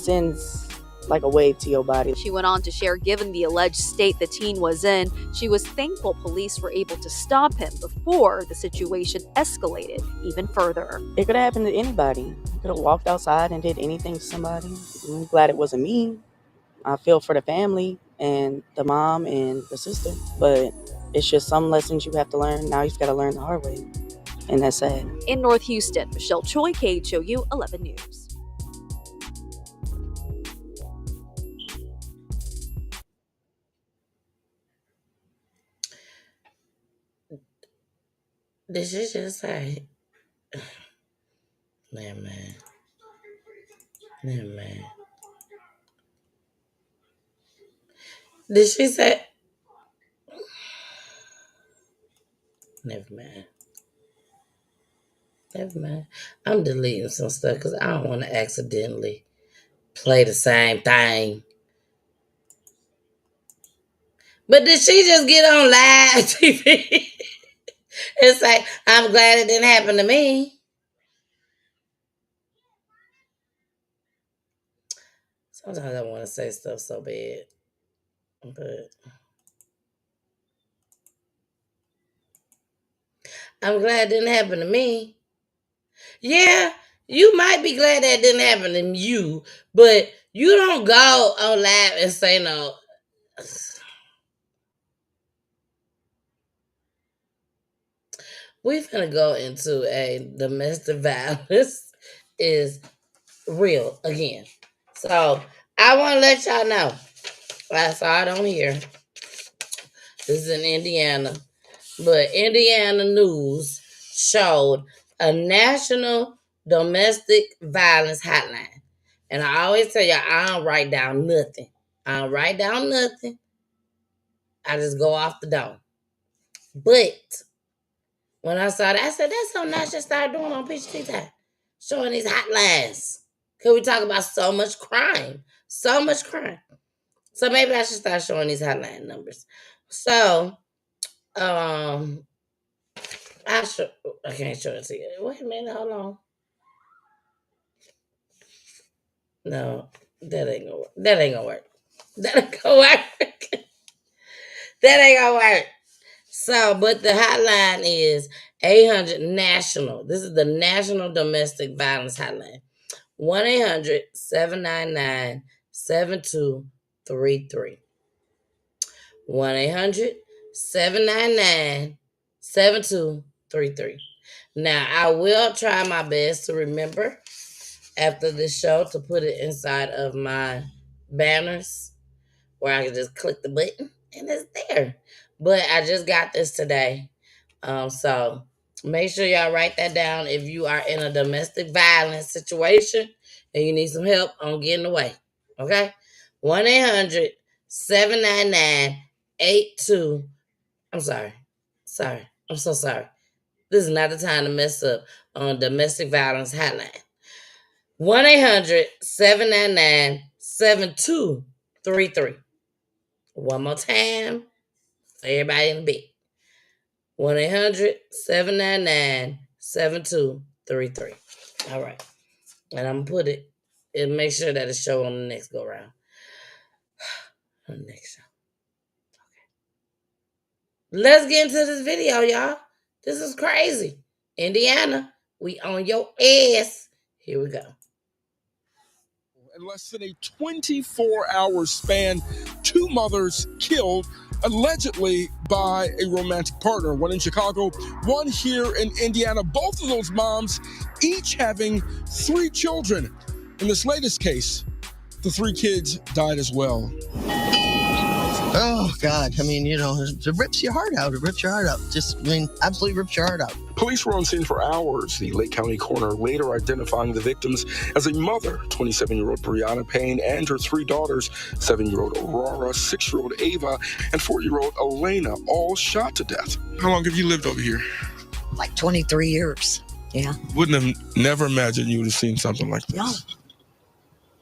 sends like a wave to your body. She went on to share, given the alleged state the teen was in, she was thankful police were able to stop him before the situation escalated even further. It could have happened to anybody. I could have walked outside and did anything to somebody. I'm glad it wasn't me. I feel for the family and the mom and the sister, but it's just some lessons you have to learn. Now you've got to learn the hard way, and that's sad. In North Houston, Michelle Choi, KHOU 11 News. Did she just say? Never mind. Never mind. Did she say? Never mind. Never mind. I'm deleting some stuff because I don't want to accidentally play the same thing. But did she just get on live TV and say, I'm glad it didn't happen to me? Sometimes I want to say stuff so bad. But I'm glad it didn't happen to me. Yeah, you might be glad that didn't happen to you, but you don't go on live and say no. We're going to go into a domestic violence is real again. So I want to let y'all know. I saw it on here. This is in Indiana. But Indiana News showed a national domestic violence hotline. And I always tell y'all, I don't write down nothing. I don't write down nothing. I just go off the dome. But when I saw that, I said, that's something I should start doing on PEACHY Time. Showing these hotlines. Because we talk about so much crime. So much crime. So maybe I should start showing these hotline numbers. So, I can't show it to you. Wait a minute, hold on. No, that ain't gonna work. That ain't gonna work. That ain't gonna work. That ain't gonna work. So, but the hotline is 800 National. This is the National Domestic Violence Hotline. 1-800-799-7233. 1-800-799-7233. Now, I will try my best to remember after this show to put it inside of my banners where I can just click the button and it's there. But I just got this today. So make sure y'all write that down if you are in a domestic violence situation and you need some help on getting away. Okay? 1-800-799-82. I'm sorry. I'm so sorry. This is not the time to mess up on domestic violence hotline. 1-800-799-7233. One more time for everybody in the bed. 1-800-799-7233. All right. And I'm going to put it and make sure that it's show on the next go round. On the next show. Okay. Let's get into this video, y'all. This is crazy. Indiana, we on your ass. Here we go. In less than a 24-hour span, 2 mothers killed allegedly by a romantic partner. One in Chicago, one here in Indiana. Both of those moms each having 3 children. In this latest case, the 3 kids died as well. Oh, God. I mean, it rips your heart out. It rips your heart out. Absolutely rips your heart out. Police were on scene for hours. The Lake County coroner later identifying the victims as a mother, 27-year-old Brianna Payne, and her 3 daughters, 7-year-old Aurora, 6-year-old Ava, and 4-year-old Elena, all shot to death. How long have you lived over here? Like 23 years. Yeah. Wouldn't have never imagined you would have seen something like this. No.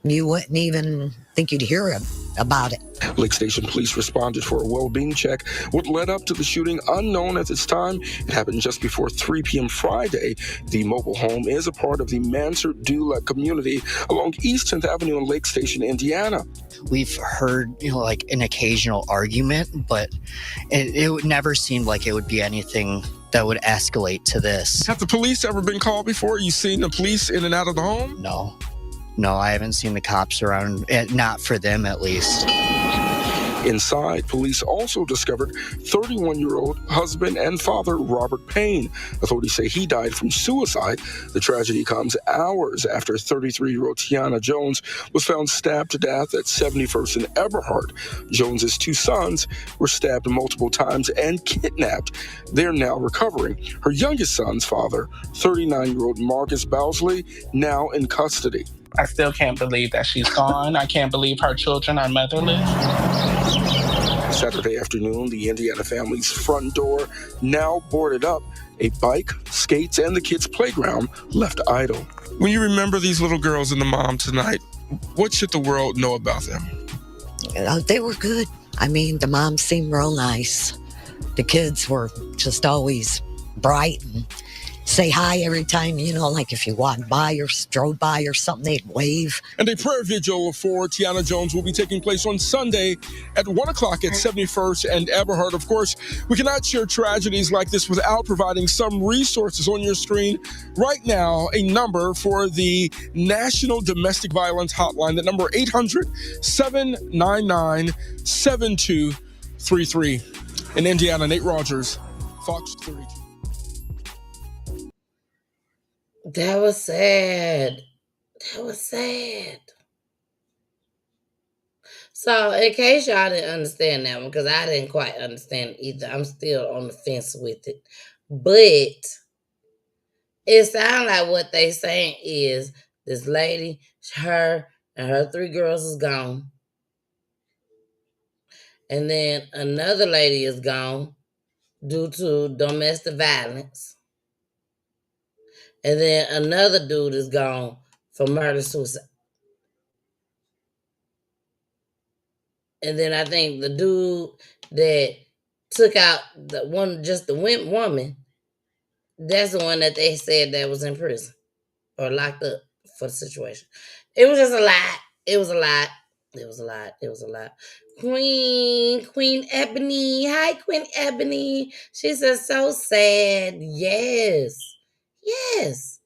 You wouldn't even think you'd hear about it. Lake Station police responded for a well-being check. What led up to the shooting, unknown at this time. It happened just before 3 p.m. Friday. The mobile home is a part of the Mansard-Dula community along East 10th Avenue in Lake Station, Indiana. We've heard, like an occasional argument, but it never seemed like it would be anything that would escalate to this. Have the police ever been called before? You seen the police in and out of the home? No, I haven't seen the cops around, not for them at least. Inside, police also discovered 31-year-old husband and father Robert Payne. Authorities say he died from suicide. The tragedy comes hours after 33-year-old Tiana Jones was found stabbed to death at 71st and Eberhard. Jones's two sons were stabbed multiple times and kidnapped. They're now recovering. Her youngest son's father, 39-year-old Marcus Bowsley, now in custody. I still can't believe that she's gone. I can't believe her children are motherless. Saturday afternoon, the Indiana family's front door now boarded up. A bike, skates, and the kids' playground left idle. When you remember these little girls and the mom tonight, what should the world know about them? They were good. I mean, the mom seemed real nice. The kids were just always bright and say hi every time, like if you walked by or strode by or something, they'd wave. And a prayer vigil for Tiana Jones will be taking place on Sunday at 1 o'clock at 71st and Eberhard. Of course, we cannot share tragedies like this without providing some resources on your screen. Right now, a number for the National Domestic Violence Hotline, that number 800-799-7233. In Indiana, Nate Rogers, Fox 32. That was sad. That was sad. So, in case y'all didn't understand that one, because I didn't quite understand it either, I'm still on the fence with it. But it sounds like what they saying is this lady, her and her 3 girls is gone. And then another lady is gone due to domestic violence. And then another dude is gone for murder-suicide. And then I think the dude that took out the woman, that's the one that they said that was in prison or locked up for the situation. It was just a lot. It was a lot. It was a lot. It was a lot. Queen Ebony. Hi, Queen Ebony. She says, so sad. Yes. Yes.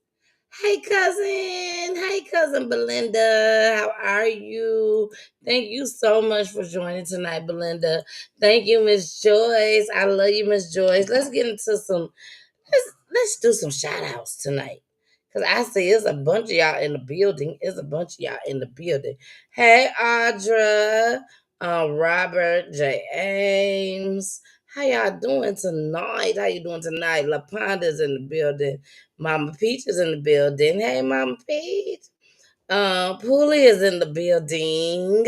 Hey, cousin. Hey, cousin Belinda. How are you? Thank you so much for joining tonight, Belinda. Thank you, Miss Joyce. I love you, Miss Joyce. Let's get into let's do some shout outs tonight. Because I see it's a bunch of y'all in the building. Hey, Audra. Robert J. Ames. How y'all doing tonight? How you doing tonight? La Ponda's in the building. Mama Peach is in the building. Hey, Mama Peach. Poolie is in the building.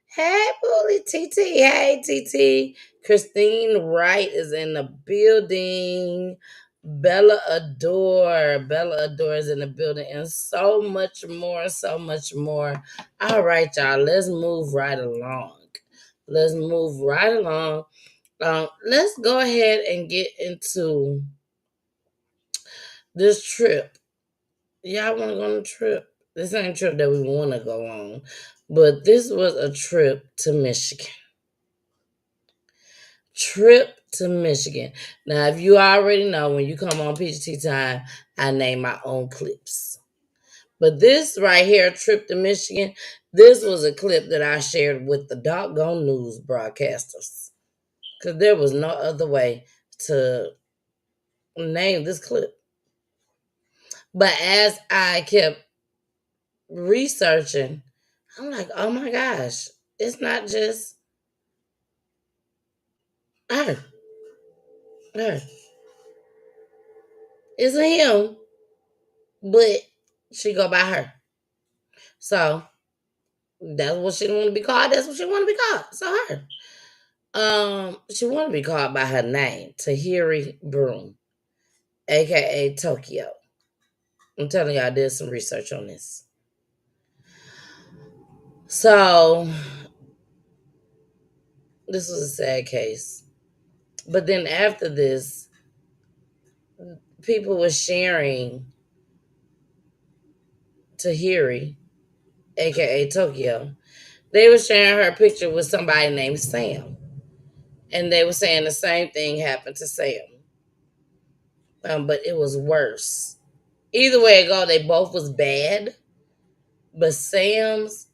Hey, Poolie. TT. Hey, TT. Christine Wright is in the building. Bella Adore is in the building, and so much more, so much more. All right, y'all, let's move right along. Let's go ahead and get into this trip. Y'all want to go on a trip? This ain't a trip that we want to go on, but this was a trip to Michigan. Now, if you already know, when you come on PGT Time, I name my own clips. But this right here, trip to Michigan, this was a clip that I shared with the doggone news broadcasters. Because there was no other way to name this clip. But as I kept researching, I'm like, oh my gosh, it's not just her. It's a him, but she go by her. So that's what she want to be called. That's what she want to be called. So her. She want to be called by her name, Tahiri Broom, aka Tokyo. I'm telling you, I did some research on this. So this was a sad case. But then after this, people were sharing Tahiri, aka Tokyo. They were sharing her picture with somebody named Sam. And they were saying the same thing happened to Sam. But it was worse. Either way it go, they both was bad. But Sam's,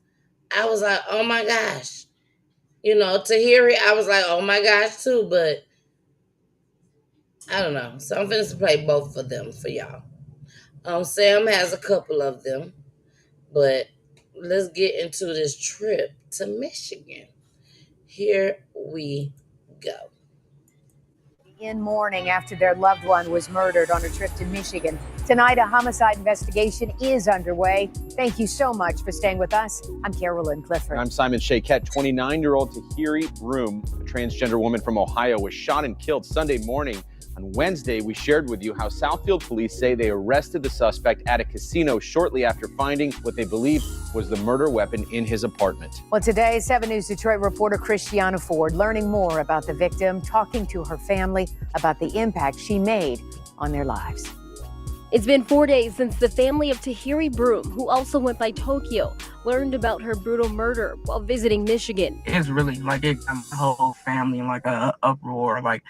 I was like, oh my gosh. You know, Tahiri, I was like, oh my gosh, too, but I don't know. So I'm finna play both of them for y'all. Sam has a couple of them, but let's get into this trip to Michigan. Here we go. In mourning after their loved one was murdered on a trip to Michigan. Tonight, a homicide investigation is underway. Thank you so much for staying with us. I'm Carolyn Clifford. I'm Simon Shakette. 29-year-old Tahiri Broom, a transgender woman from Ohio, was shot and killed Sunday morning. On Wednesday, we shared with you how Southfield police say they arrested the suspect at a casino shortly after finding what they believe was the murder weapon in his apartment. Well, today, 7 News Detroit reporter Christiana Ford learning more about the victim, talking to her family about the impact she made on their lives. It's been 4 days since the family of Tahiri Broom, who also went by Tokyo, learned about her brutal murder while visiting Michigan. It's really like it got my whole family in like a uproar. Like,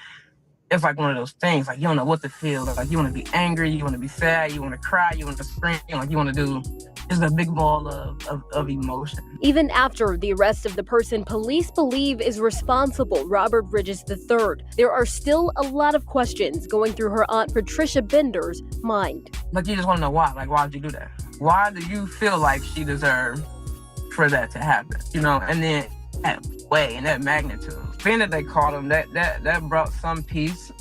it's like one of those things, like you don't know what to feel. Like you want to be angry, you want to be sad, you want to cry, you want to scream, like you want to do. It's a big ball of emotion. Even after the arrest of the person police believe is responsible, Robert Bridges III, there are still a lot of questions going through her aunt Patricia Bender's mind. Like you just want to know why. Like, why did you do that? Why do you feel like she deserved for that to happen? You know, and then that way and that magnitude. Being that they caught him, that brought some peace.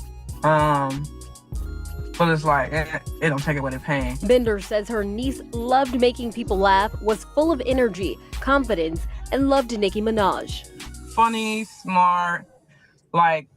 But it's like, it don't take away the pain. Bender says her niece loved making people laugh, was full of energy, confidence, and loved Nicki Minaj. Funny, smart, like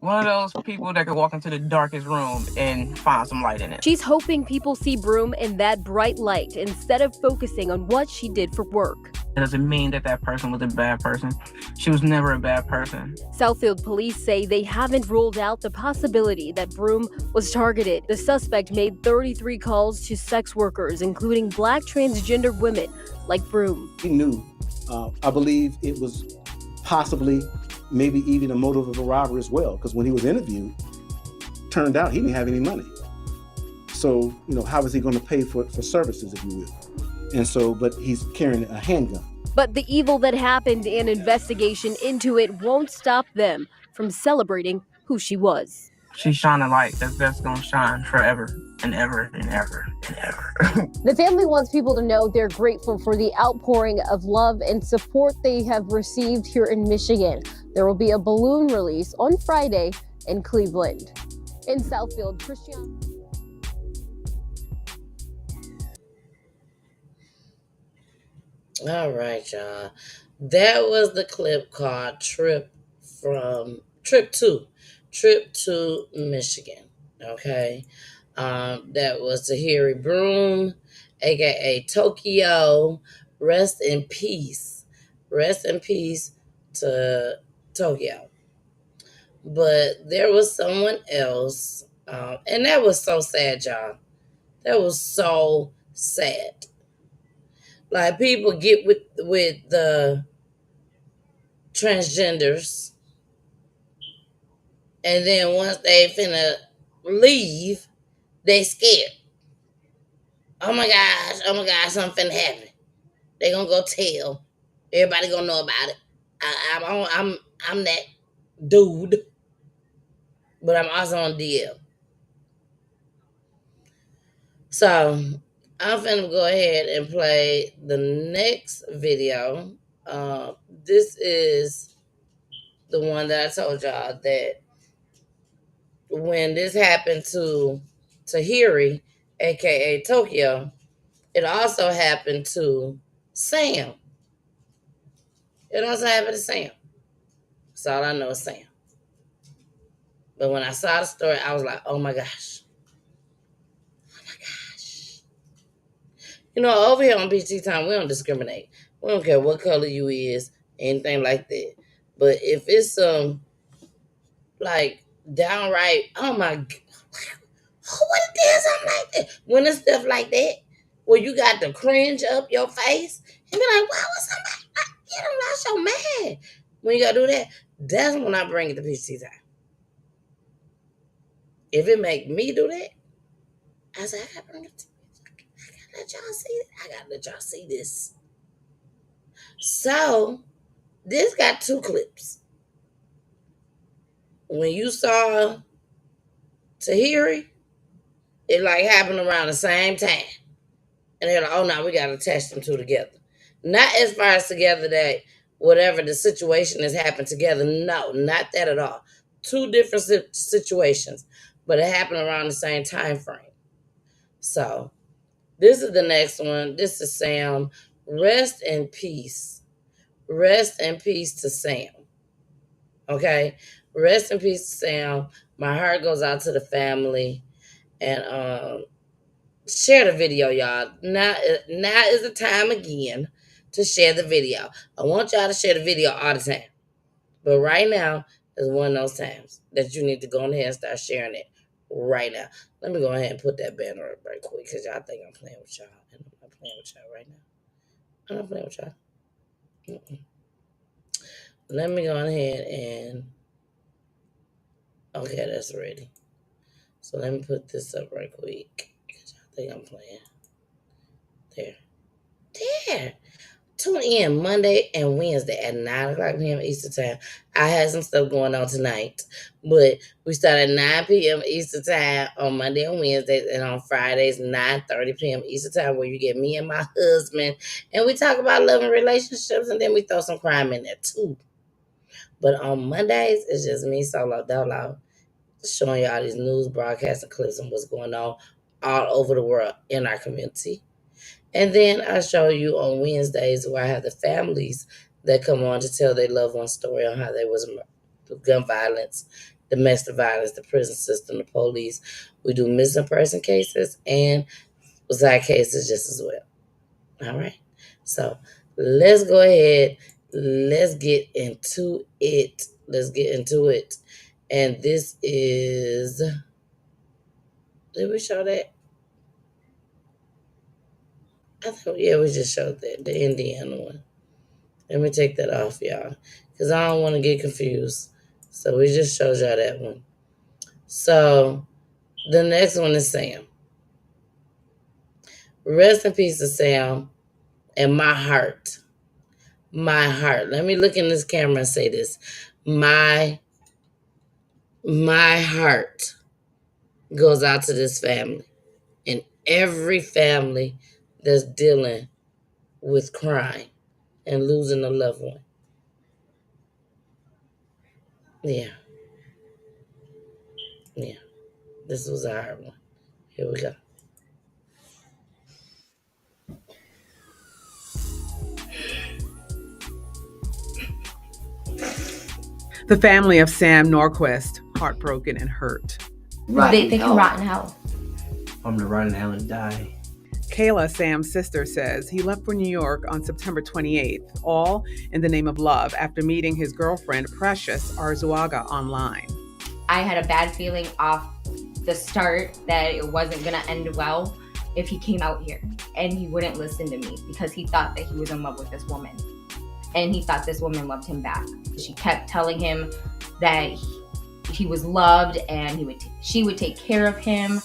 one of those people that could walk into the darkest room and find some light in it. She's hoping people see Broom in that bright light instead of focusing on what she did for work. It doesn't mean that that person was a bad person. She was never a bad person. Southfield police say they haven't ruled out the possibility that Broom was targeted. The suspect made 33 calls to sex workers, including Black transgender women like Broom. He knew. I believe it was possibly maybe even a motive of a robbery as well, because when he was interviewed, turned out he didn't have any money. So, you know, how was he going to pay for services, if you will? And so, but he's carrying a handgun. But the evil that happened and investigation into it won't stop them from celebrating who she was. She's shining light that's gonna shine forever and ever and ever and ever. The family wants people to know they're grateful for the outpouring of love and support they have received here in Michigan. There will be a balloon release on Friday in Cleveland. In Southfield, Christian. All right, y'all. That was the clip called Trip to Michigan. Okay. That was Tahiri Broom, aka Tokyo. Rest in peace. Rest in peace to Tokyo. But there was someone else, and that was so sad, y'all. That was so sad. Like, people get with the transgenders, and then once they finna leave, they scared. Oh my gosh, something finna happen. They gonna go tell. Everybody gonna know about it. I'm that dude, but I'm also on DL. So I'm finna go ahead and play the next video. This is the one that I told y'all that when this happened to Tahiri, aka Tokyo, it also happened to Sam. It also happened to Sam. That's all I know is Sam. But when I saw the story, I was like, oh my gosh. You know, over here on PT Time, we don't discriminate. We don't care what color you is, anything like that. But if it's like downright, oh my God, what it is, something like that. When it's stuff like that, where you got the cringe up your face, and be like, why was somebody, you don't lost your man. When you gotta do that, that's when I bring it to PT Time. If it make me do that, I say, I gotta bring it to let y'all see it. I gotta let y'all see this. So This got two clips. When you saw Tahiri, it like happened around the same time. And they're like, oh no, we gotta attach them two together. Not as far as together that whatever the situation has happened together. No, not that at all. Two different situations, but it happened around the same time frame. So this is the next one. This is Sam. Rest in peace. Rest in peace to Sam. Okay? Rest in peace to Sam. My heart goes out to the family. And share the video, y'all. Now is the time again to share the video. I want y'all to share the video all the time. But right now is one of those times that you need to go ahead and start sharing it right now. Let me go ahead and put that banner up right quick because y'all think I'm playing with y'all. And I'm not playing with y'all right now. I'm not playing with y'all. Let me go ahead and... Okay, that's ready. So let me put this up right quick because y'all think I'm playing. There. Tune in Monday and Wednesday at 9:00 p.m. Eastern Time. I had some stuff going on tonight, but we start at 9 p.m. Eastern Time on Monday and Wednesdays, and on Fridays, 9:30 p.m. Eastern Time, where you get me and my husband, and we talk about love and relationships, and then we throw some crime in there too. But on Mondays, it's just me, Solo Dolo, showing y'all these news broadcasts and clips and what's going on all over the world in our community. And then I show you on Wednesdays where I have the families that come on to tell their loved one story on how they was gun violence, domestic violence, the prison system, the police. We do missing person cases and suicide cases just as well. All right. So let's go ahead. Let's get into it. And this is... Did we show that? I thought, yeah, we just showed that, the Indiana one. Let me take that off, y'all, because I don't want to get confused. So we just showed y'all that one. So the next one is Sam. Rest in peace to Sam and my heart. My heart. Let me look in this camera and say this. My heart goes out to this family and every family that's dealing with crime and losing a loved one. Yeah. This was a hard one. Here we go. The family of Sam Norquist, heartbroken and hurt. They can rot in hell. I'm to rot in hell and die. Kayla, Sam's sister, says he left for New York on September 28th, all in the name of love, after meeting his girlfriend, Precious Arzuaga, online. I had a bad feeling off the start that it wasn't going to end well if he came out here. And he wouldn't listen to me because he thought that he was in love with this woman. And he thought this woman loved him back. She kept telling him that he was loved and she would take care of him,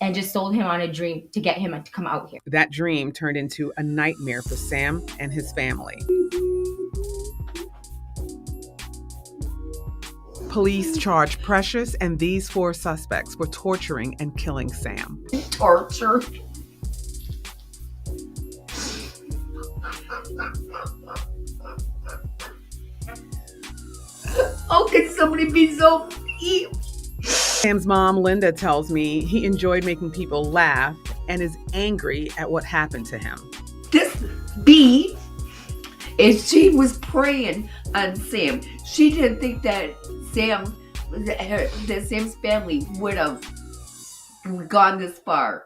and just sold him on a dream to get him to come out here. That dream turned into a nightmare for Sam and his family. Police charged Precious and these 4 suspects for torturing and killing Sam. Torture. How can somebody be so evil? Sam's mom, Linda, tells me he enjoyed making people laugh and is angry at what happened to him. This B, if she was preying on Sam, she didn't think that Sam's family would have gone this far.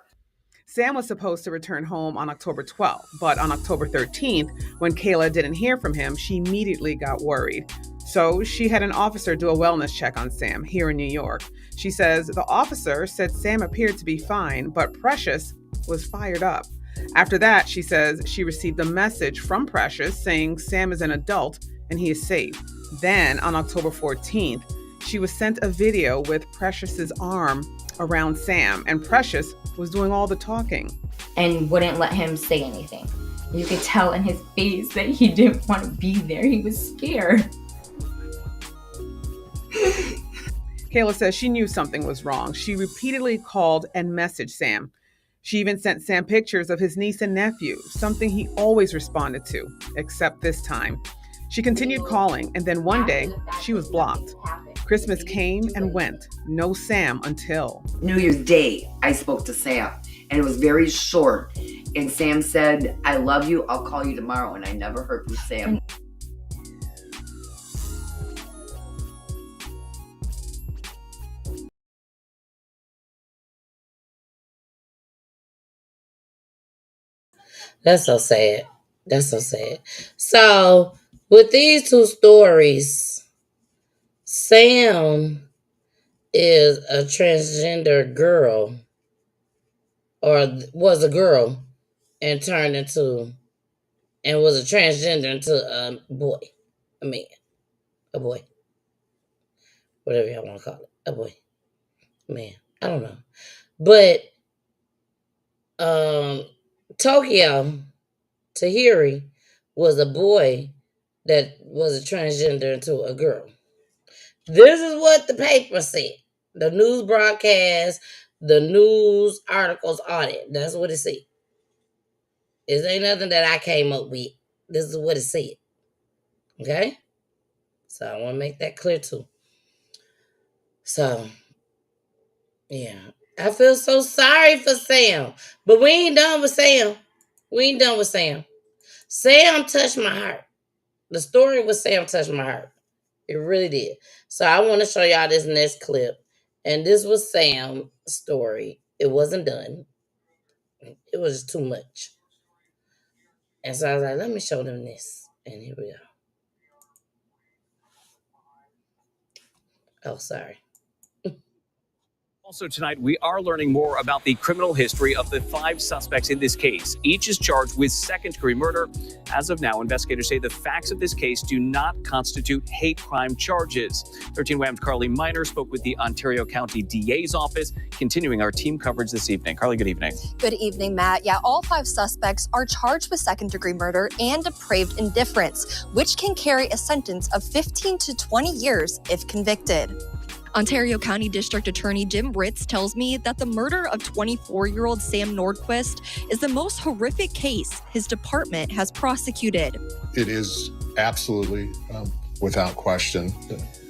Sam was supposed to return home on October 12th, but on October 13th, when Kayla didn't hear from him, she immediately got worried. So she had an officer do a wellness check on Sam here in New York. She says the officer said Sam appeared to be fine, but Precious was fired up. After that, she says she received a message from Precious saying Sam is an adult and he is safe. Then on October 14th, she was sent a video with Precious's arm around Sam, and Precious was doing all the talking. And wouldn't let him say anything. You could tell in his face that he didn't want to be there. He was scared. Kayla says she knew something was wrong. She repeatedly called and messaged Sam. She even sent Sam pictures of his niece and nephew, something he always responded to, except this time. She continued calling, and then one day, she was blocked. Christmas came and went. No Sam until New Year's Day, I spoke to Sam, and it was very short. And Sam said, "I love you, I'll call you tomorrow," and I never heard from Sam. That's so sad. That's so sad. So, with these two stories, Sam is a transgender girl, or was a girl, and turned into, and was a transgender into a boy, a man, a boy, whatever y'all want to call it, a boy, man. I don't know, but Tokyo Tahiri was a boy that was a transgender into a girl. This is what the paper said. The news broadcast, the news articles on it. That's what it said. It ain't nothing that I came up with. This is what it said. Okay? So I want to make that clear too. So, yeah. I feel so sorry for Sam. But we ain't done with Sam. We ain't done with Sam. Sam touched my heart. The story with Sam touched my heart. It really did. So I want to show y'all this next clip. And this was Sam's story. It wasn't done. It was too much. And so I was like, let me show them this. And here we go. Oh, sorry. Also tonight, we are learning more about the criminal history of the 5 suspects in this case. Each is charged with second-degree murder. As of now, investigators say the facts of this case do not constitute hate crime charges. 13 WAM's Carly Miner spoke with the Ontario County DA's office, continuing our team coverage this evening. Carly, good evening. Good evening, Matt. Yeah, all 5 suspects are charged with second-degree murder and depraved indifference, which can carry a sentence of 15 to 20 years if convicted. Ontario County District Attorney Jim Ritz tells me that the murder of 24-year-old Sam Nordquist is the most horrific case his department has prosecuted. It is absolutely, without question,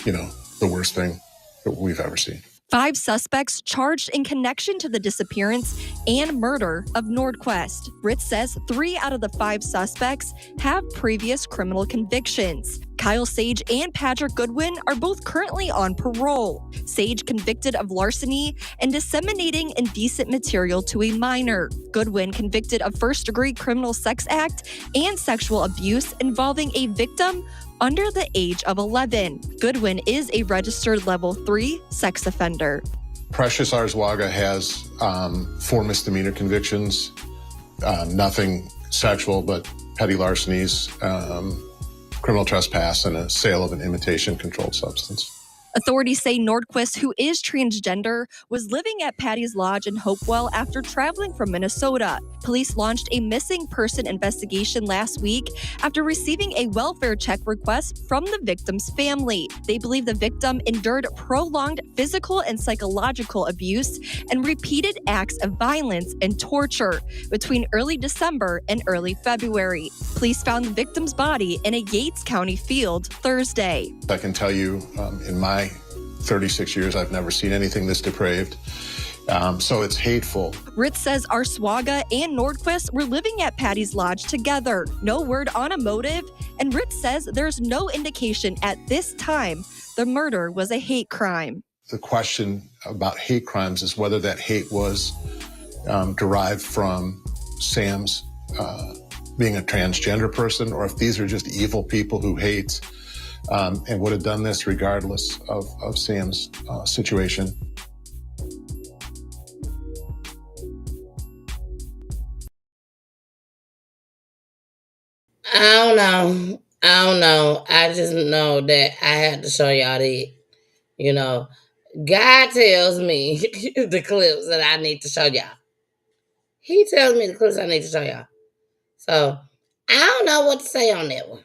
the worst thing that we've ever seen. 5 suspects charged in connection to the disappearance and murder of Nordquist. Ritz says 3 out of the 5 suspects have previous criminal convictions. Kyle Sage and Patrick Goodwin are both currently on parole. Sage convicted of larceny and disseminating indecent material to a minor. Goodwin convicted of first-degree criminal sex act and sexual abuse involving a victim under the age of 11. Goodwin is a registered level 3 sex offender. Precious Arzwaga has 4 misdemeanor convictions, nothing sexual, but petty larcenies, criminal trespass, and a sale of an imitation controlled substance. Authorities say Nordquist, who is transgender, was living at Patty's Lodge in Hopewell after traveling from Minnesota. Police launched a missing person investigation last week after receiving a welfare check request from the victim's family. They believe the victim endured prolonged physical and psychological abuse and repeated acts of violence and torture between early December and early February. Police found the victim's body in a Yates County field Thursday. I can tell you, in my 36 years, I've never seen anything this depraved. So it's hateful. Ritz says Arswaga and Nordquist were living at Patty's Lodge together. No word on a motive, and Ritz says there's no indication at this time the murder was a hate crime. The question about hate crimes is whether that hate was derived from Sam's being a transgender person, or if these are just evil people who hate and would have done this regardless of Sam's situation. I don't know. I just know that I had to show y'all that, God tells me the clips that I need to show y'all. He tells me the clips I need to show y'all. So I don't know what to say on that one.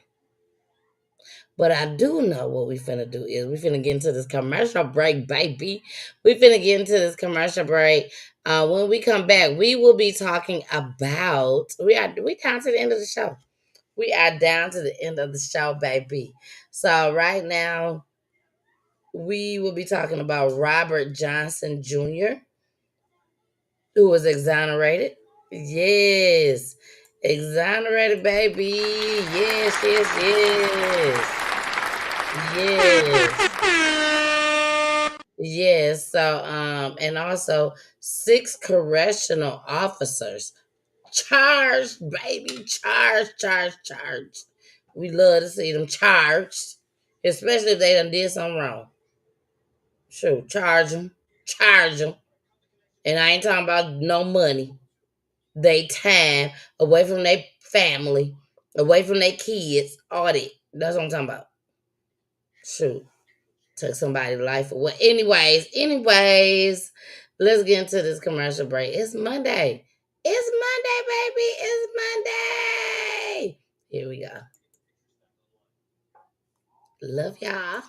But I do know what we finna do is we finna get into this commercial break, baby. We finna get into this commercial break. When we come back, we will be talking about we down to the end of the show. We are down to the end of the show, baby. So right now, we will be talking about Robert Johnson Jr., who was exonerated. Yes. Exonerated, baby. Yes, yes, yes. Yes. Yes. So, and also 6 correctional officers charged, baby. Charged. We love to see them charged, especially if they done did something wrong. Sure, charge them. And I ain't talking about no money. They time away from their family, away from their kids, all that. That's what I'm talking about. Shoot. Took somebody's life away. Anyways, let's get into this commercial break. It's Monday. It's Monday, baby. It's Monday. Here we go. Love y'all.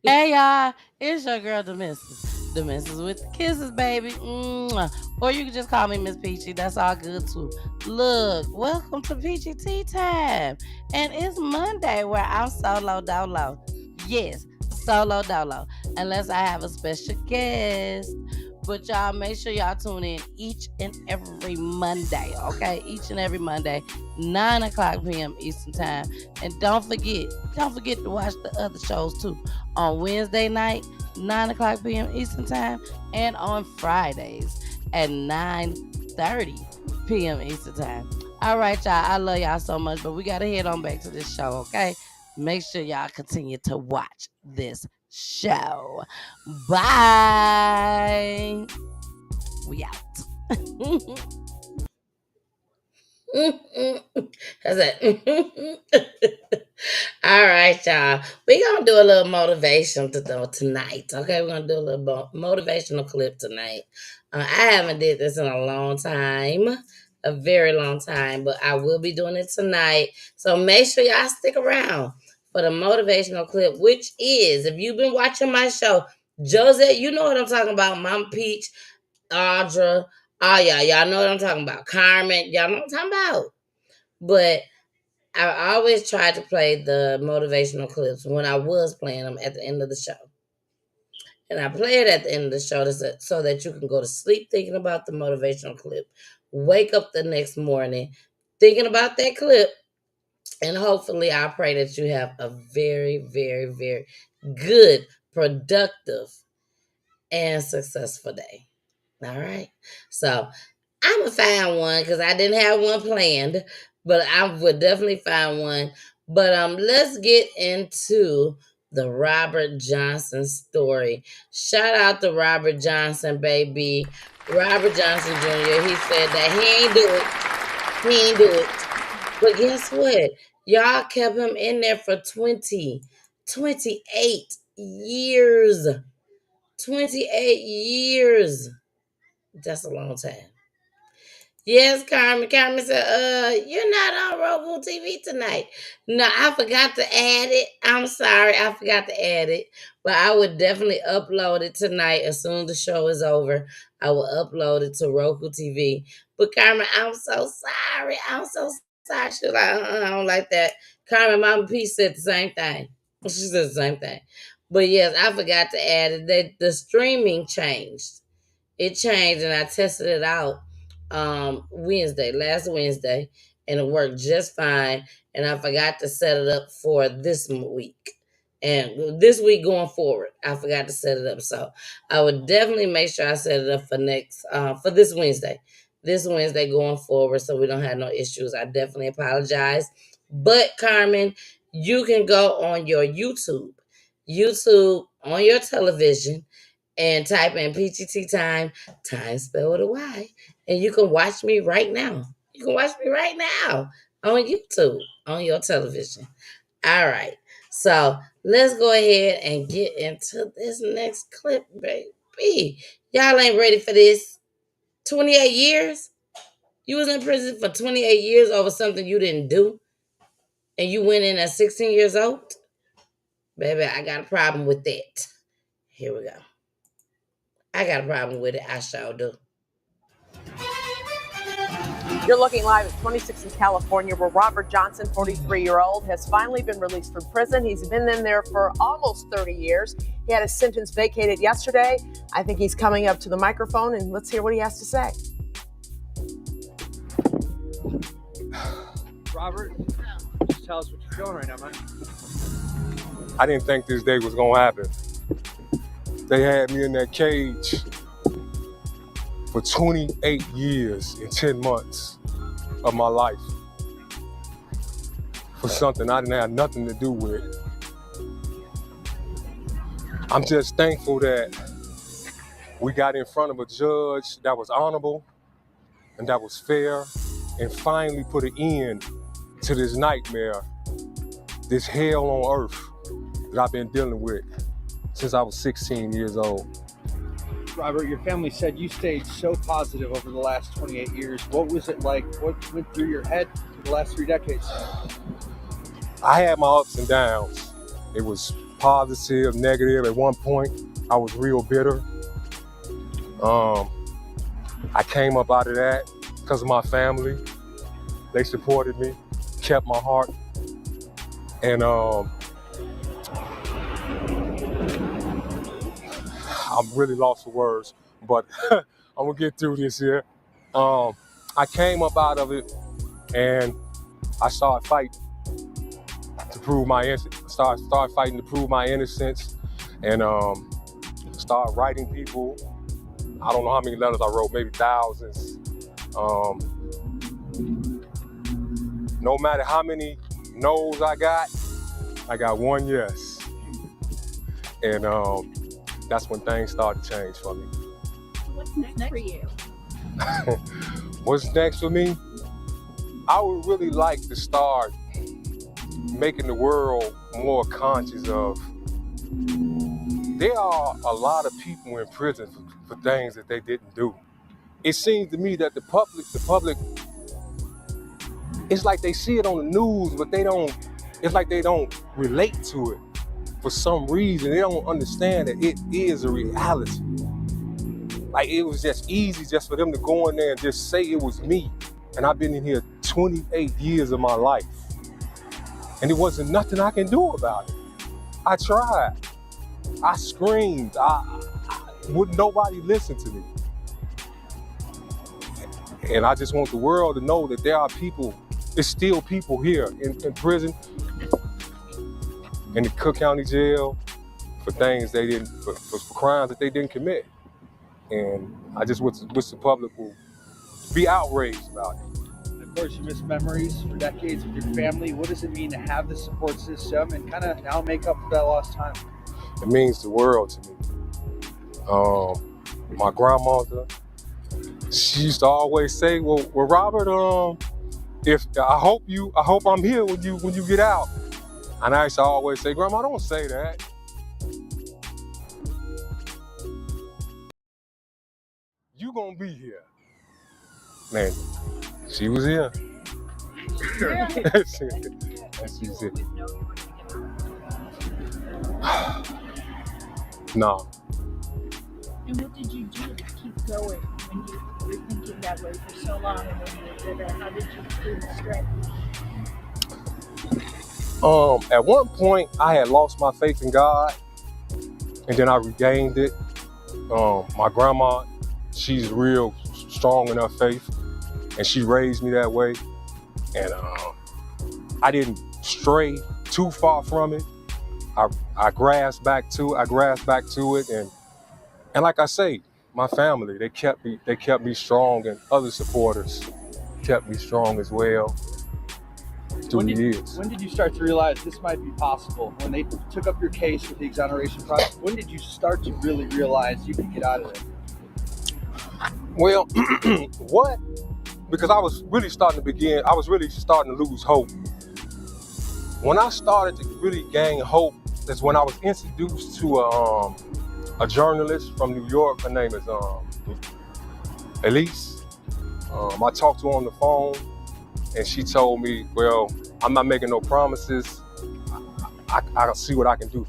Hey y'all, it's your girl the Missus. The Missus with the kisses, baby. Mwah. Or you can just call me Miss Peachy. That's all good too. Look, welcome to Peachy Tea Time. And it's Monday where I'm solo dolo. Yes, solo dolo. Unless I have a special guest. But y'all make sure y'all tune in each and every Monday, okay? Each and every Monday, 9 o'clock p.m. Eastern Time. And don't forget to watch the other shows too. On Wednesday night, 9 o'clock p.m. Eastern Time, and on Fridays at 9:30 p.m. Eastern Time. All right, y'all. I love y'all so much, but we got to head on back to this show, okay? Make sure y'all continue to watch this show. Bye. We out. That's it. All right, y'all. We're going to do a little motivation tonight. Okay, we're going to do a little motivational clip tonight. I haven't did this in a long time, a very long time, but I will be doing it tonight. So make sure y'all stick around for the motivational clip, which is, if you've been watching my show, Josette, you know what I'm talking about. Mama Peach, Audra, y'all know what I'm talking about. Carmen, y'all know what I'm talking about. But I always tried to play the motivational clips when I was playing them at the end of the show. And I play it at the end of the show so that you can go to sleep thinking about the motivational clip. Wake up the next morning thinking about that clip. And hopefully, I pray that you have a very, very, very good, productive, and successful day. All right. So I'm going to find one because I didn't have one planned, but I would definitely find one. But let's get into the Robert Johnson story. Shout out to Robert Johnson, baby. Robert Johnson Jr., he said that he ain't do it. He ain't do it. But guess what? Y'all kept him in there for 28 years. 28 years. That's a long time. Yes, Carmen. Carmen said, you're not on Roku TV tonight. No, I forgot to add it. I'm sorry. I forgot to add it. But I would definitely upload it tonight as soon as the show is over. I will upload it to Roku TV. But Carmen, I'm so sorry. I'm so sorry. She's like, I don't like that. Carmen, Mama P said the same thing. She said the same thing. But yes, I forgot to add it. The streaming changed. It changed and I tested it out last Wednesday, and it worked just fine. And I forgot to set it up for this week. And this week going forward, I forgot to set it up. So I would definitely make sure I set it up for this Wednesday. This Wednesday going forward, so we don't have no issues. I definitely apologize. But Carmen, you can go on your YouTube on your television, and type in PGT time spelled with a Y, and you can watch me right now. You can watch me right now on YouTube, on your television. All right. So let's go ahead and get into this next clip, baby. Y'all ain't ready for this. 28 years? You was in prison for 28 years over something you didn't do? and you went in at 16 years old? Baby, I got a problem with that. Here we go. I got a problem with it. I sure do. You're looking live at 26 in California, where Robert Johnson, 43-year-old, has finally been released from prison. He's been in there for almost 30 years. He had his sentence vacated yesterday. I think he's coming up to the microphone, and let's hear what he has to say. Robert, just tell us what you're feeling right now, man. I didn't think this day was gonna happen. They had me in that cage for 28 years and 10 months of my life for something I didn't have nothing to do with. I'm just thankful that we got in front of a judge that was honorable and that was fair and finally put an end to this nightmare, this hell on earth that I've been dealing with since I was 16 years old. Robert, your family said you stayed so positive over the last 28 years. What was it like? What went through your head for the last 3 decades? I had my ups and downs. It was positive, negative. At one point, I was real bitter. I came up out of that because of my family. They supported me, kept my heart, and I'm really lost for words, but I'm gonna get through this here. I came up out of it and I started fighting to prove my innocence. Started fighting to prove my innocence, and started writing people. I don't know how many letters I wrote, maybe thousands. No matter how many no's I got one yes, and that's when things started to change for me. What's next for you? What's next for me? I would really like to start making the world more conscious of there are a lot of people in prison for things that they didn't do. It seems to me that the public, it's like they see it on the news, but it's like they don't relate to it. For some reason, they don't understand that it is a reality. Like, it was just easy just for them to go in there and just say it was me. And I've been in here 28 years of my life. And there wasn't nothing I can do about it. I tried. I screamed. Wouldn't nobody listen to me. And I just want the world to know that there are people, there's still people here in prison, in the Cook County Jail, for things they didn't, for crimes that they didn't commit. And I just wish the public will be outraged about it. Of course, you miss memories for decades with your family. What does it mean to have the support system and kind of now make up for that lost time? It means the world to me. My grandmother, she used to always say, well, Robert, I hope I'm here when you get out. And I used to always say, Grandma, don't say that. You gonna be here. Man, she was here. She's here. No. And what did you do to keep going when you were thinking that way for so long and when you were bitter? How did you prove strength? At one point, I had lost my faith in God, and then I regained it. My grandma, she's real strong in her faith, and she raised me that way. And I didn't stray too far from it. I grasped back to it, and like I say, my family, they kept me strong, and other supporters kept me strong as well. When did you start to realize this might be possible? When they took up your case with the exoneration process, when did you start to really realize you could get out of it? Well, because I was really starting to lose hope. When I started to really gain hope, that's when I was introduced to a journalist from New York. Her name is Elise. I talked to her on the phone, and she told me, well, I'm not making no promises. I'll see what I can do.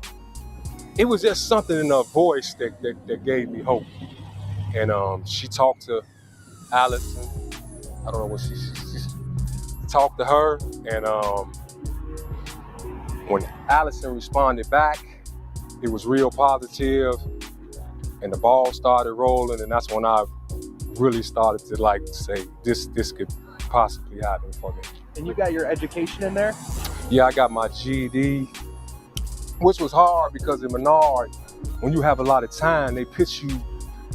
It was just something in her voice that gave me hope. And she talked to Allison. I don't know what she talked to her. And when Allison responded back, it was real positive, and the ball started rolling. And that's when I really started to like say, this could possibly happen for me. And you got your education in there? Yeah, I got my GED, which was hard because in Menard, when you have a lot of time, they put you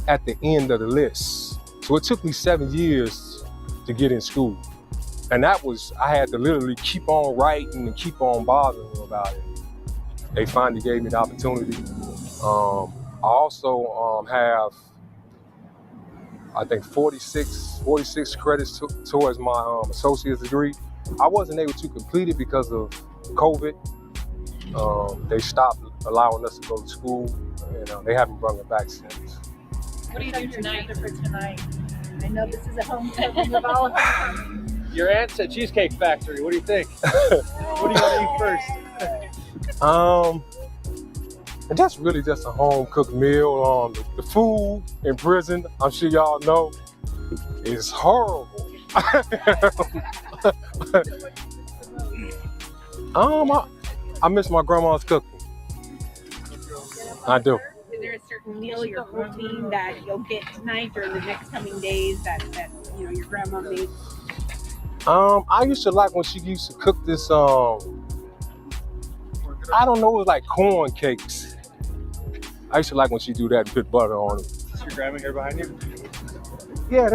at the end of the list. So it took me 7 years to get in school. And that was, I had to literally keep on writing and keep on bothering them about it. They finally gave me the opportunity. I also have, I think 46 credits towards my associate's degree. I wasn't able to complete it because of COVID. They stopped allowing us to go to school, and they haven't brought it back since. What do you do tonight? For tonight? I know this is a homecoming of all homecomings. Your aunt's at Cheesecake Factory. What do you think? What do you want to eat first? That's really just a home-cooked meal. The food in prison, I'm sure y'all know, is horrible. I miss my grandma's cooking. I do. Is there a certain meal, your protein that you'll get tonight or the next coming days that your grandma made? I used to like when she used to cook this. I don't know, it was like corn cakes. I used to like when she do that and put butter on it. Is your grandma here behind you? Yeah,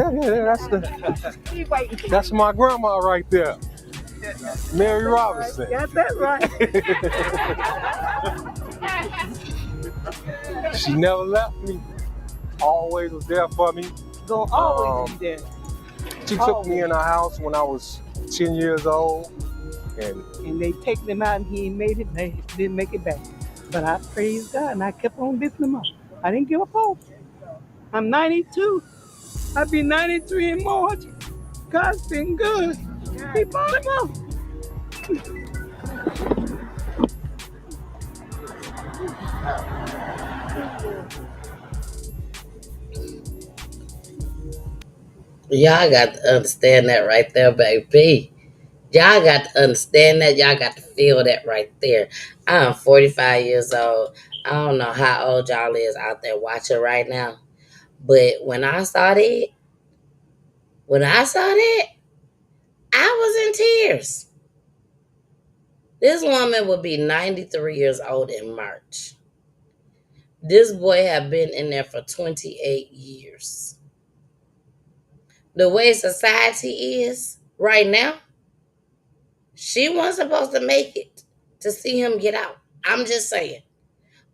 that's my grandma right there. Mary Robinson. Got that right. She never left me. Always was there for me. Go always be there. She took me in her house when I was 10 years old. And they take them out and he didn't make it back. But I praised God and I kept on lifting them up. I didn't give up hope. I'm 92. I'll be 93 in March. God's been good. He brought him up. Y'all got to understand that right there, baby. Y'all got to understand that. Y'all got to feel that right there. I'm 45 years old. I don't know how old y'all is out there watching right now. But when I saw that, I was in tears. This woman would be 93 years old in March. This boy had been in there for 28 years. The way society is right now, she wasn't supposed to make it to see him get out. I'm just saying.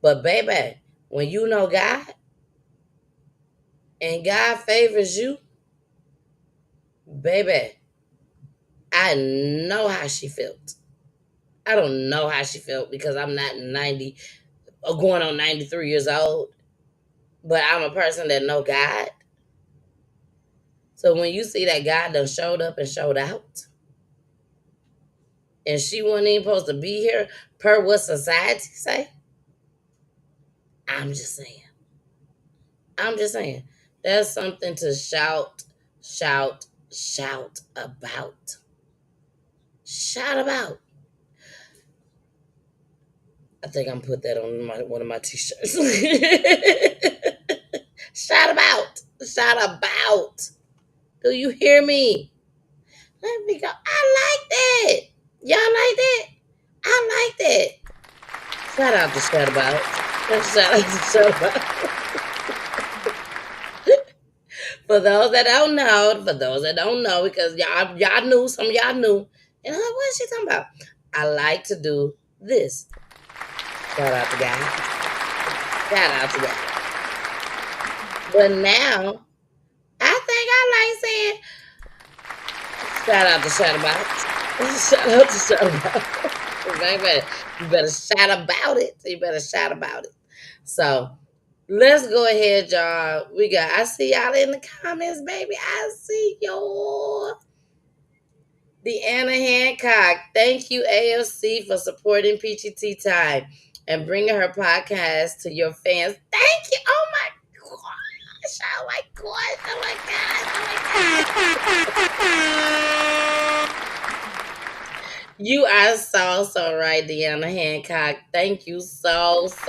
But baby, when you know God and God favors you, baby, I know how she felt. I don't know how she felt because I'm not 90 or going on 93 years old. But I'm a person that know God. So when you see that God done showed up and showed out, and she wasn't even supposed to be here per what society say, I'm just saying. That's something to shout about. Shout about. I think I'm put that on one of my t-shirts. Shout about. Do you hear me? Let me go. I like that. Y'all like that? I like that. Shout out to shout about. Shout about. For those that don't know, because y'all knew, some of y'all knew. And what is she talking about? I like to do this. Shout out to God. But now, I think I like saying, shout out to shout about. You better shout about it. So, let's go ahead, y'all. I see y'all in the comments, baby. I see y'all. Deanna Hancock, thank you, AFC, for supporting Peachy Tea Time and bringing her podcast to your fans. Thank you. Oh my gosh. Oh my gosh. Oh my gosh. Oh my gosh. You are so right, Deanna Hancock. Thank you so much.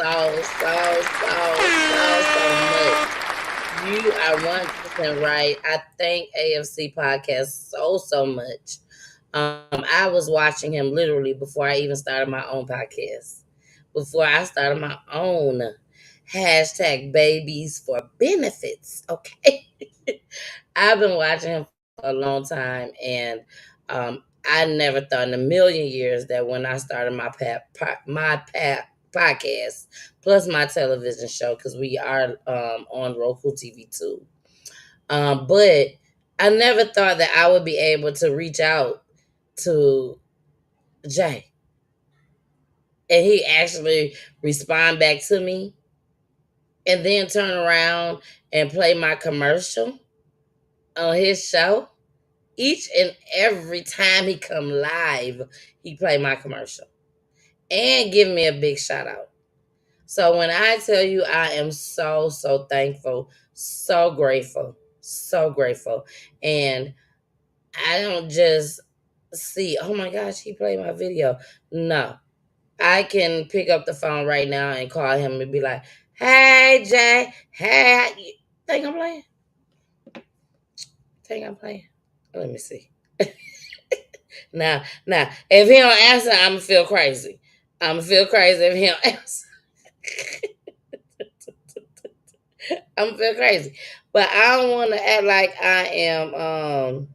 You are 100% right. I thank AFC Podcast so much. I was watching him literally before I even started my own podcast. Before I started my own #babies for benefits. Okay. I've been watching him for a long time, and I never thought in a million years that when I started my podcast plus my television show, because we are on Roku TV too. But I never thought that I would be able to reach out to Jay and he actually respond back to me and then turn around and play my commercial on his show. Each and every time he come live, he play my commercial and give me a big shout out. So when I tell you I am so thankful, so grateful. And I don't just see, oh my gosh, he played my video. No. I can pick up the phone right now and call him and be like, hey, Jay, hey, you think I'm playing? Let me see. Now, if he don't answer, I'm going to feel crazy. If he don't answer. I'm going to feel crazy. But I don't want to act like I am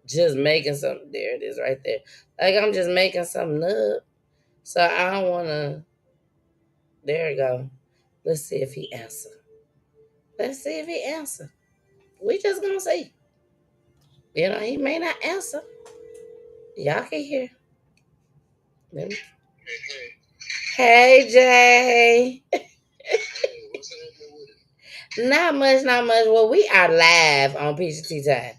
just making something. There it is right there. Like I'm just making something up. So I don't want to. There we go. Let's see if he answer. We just gonna see. You know, he may not answer. Y'all can hear. Hey, Jay. Not much. Well, we are live on Peachy Tea Time.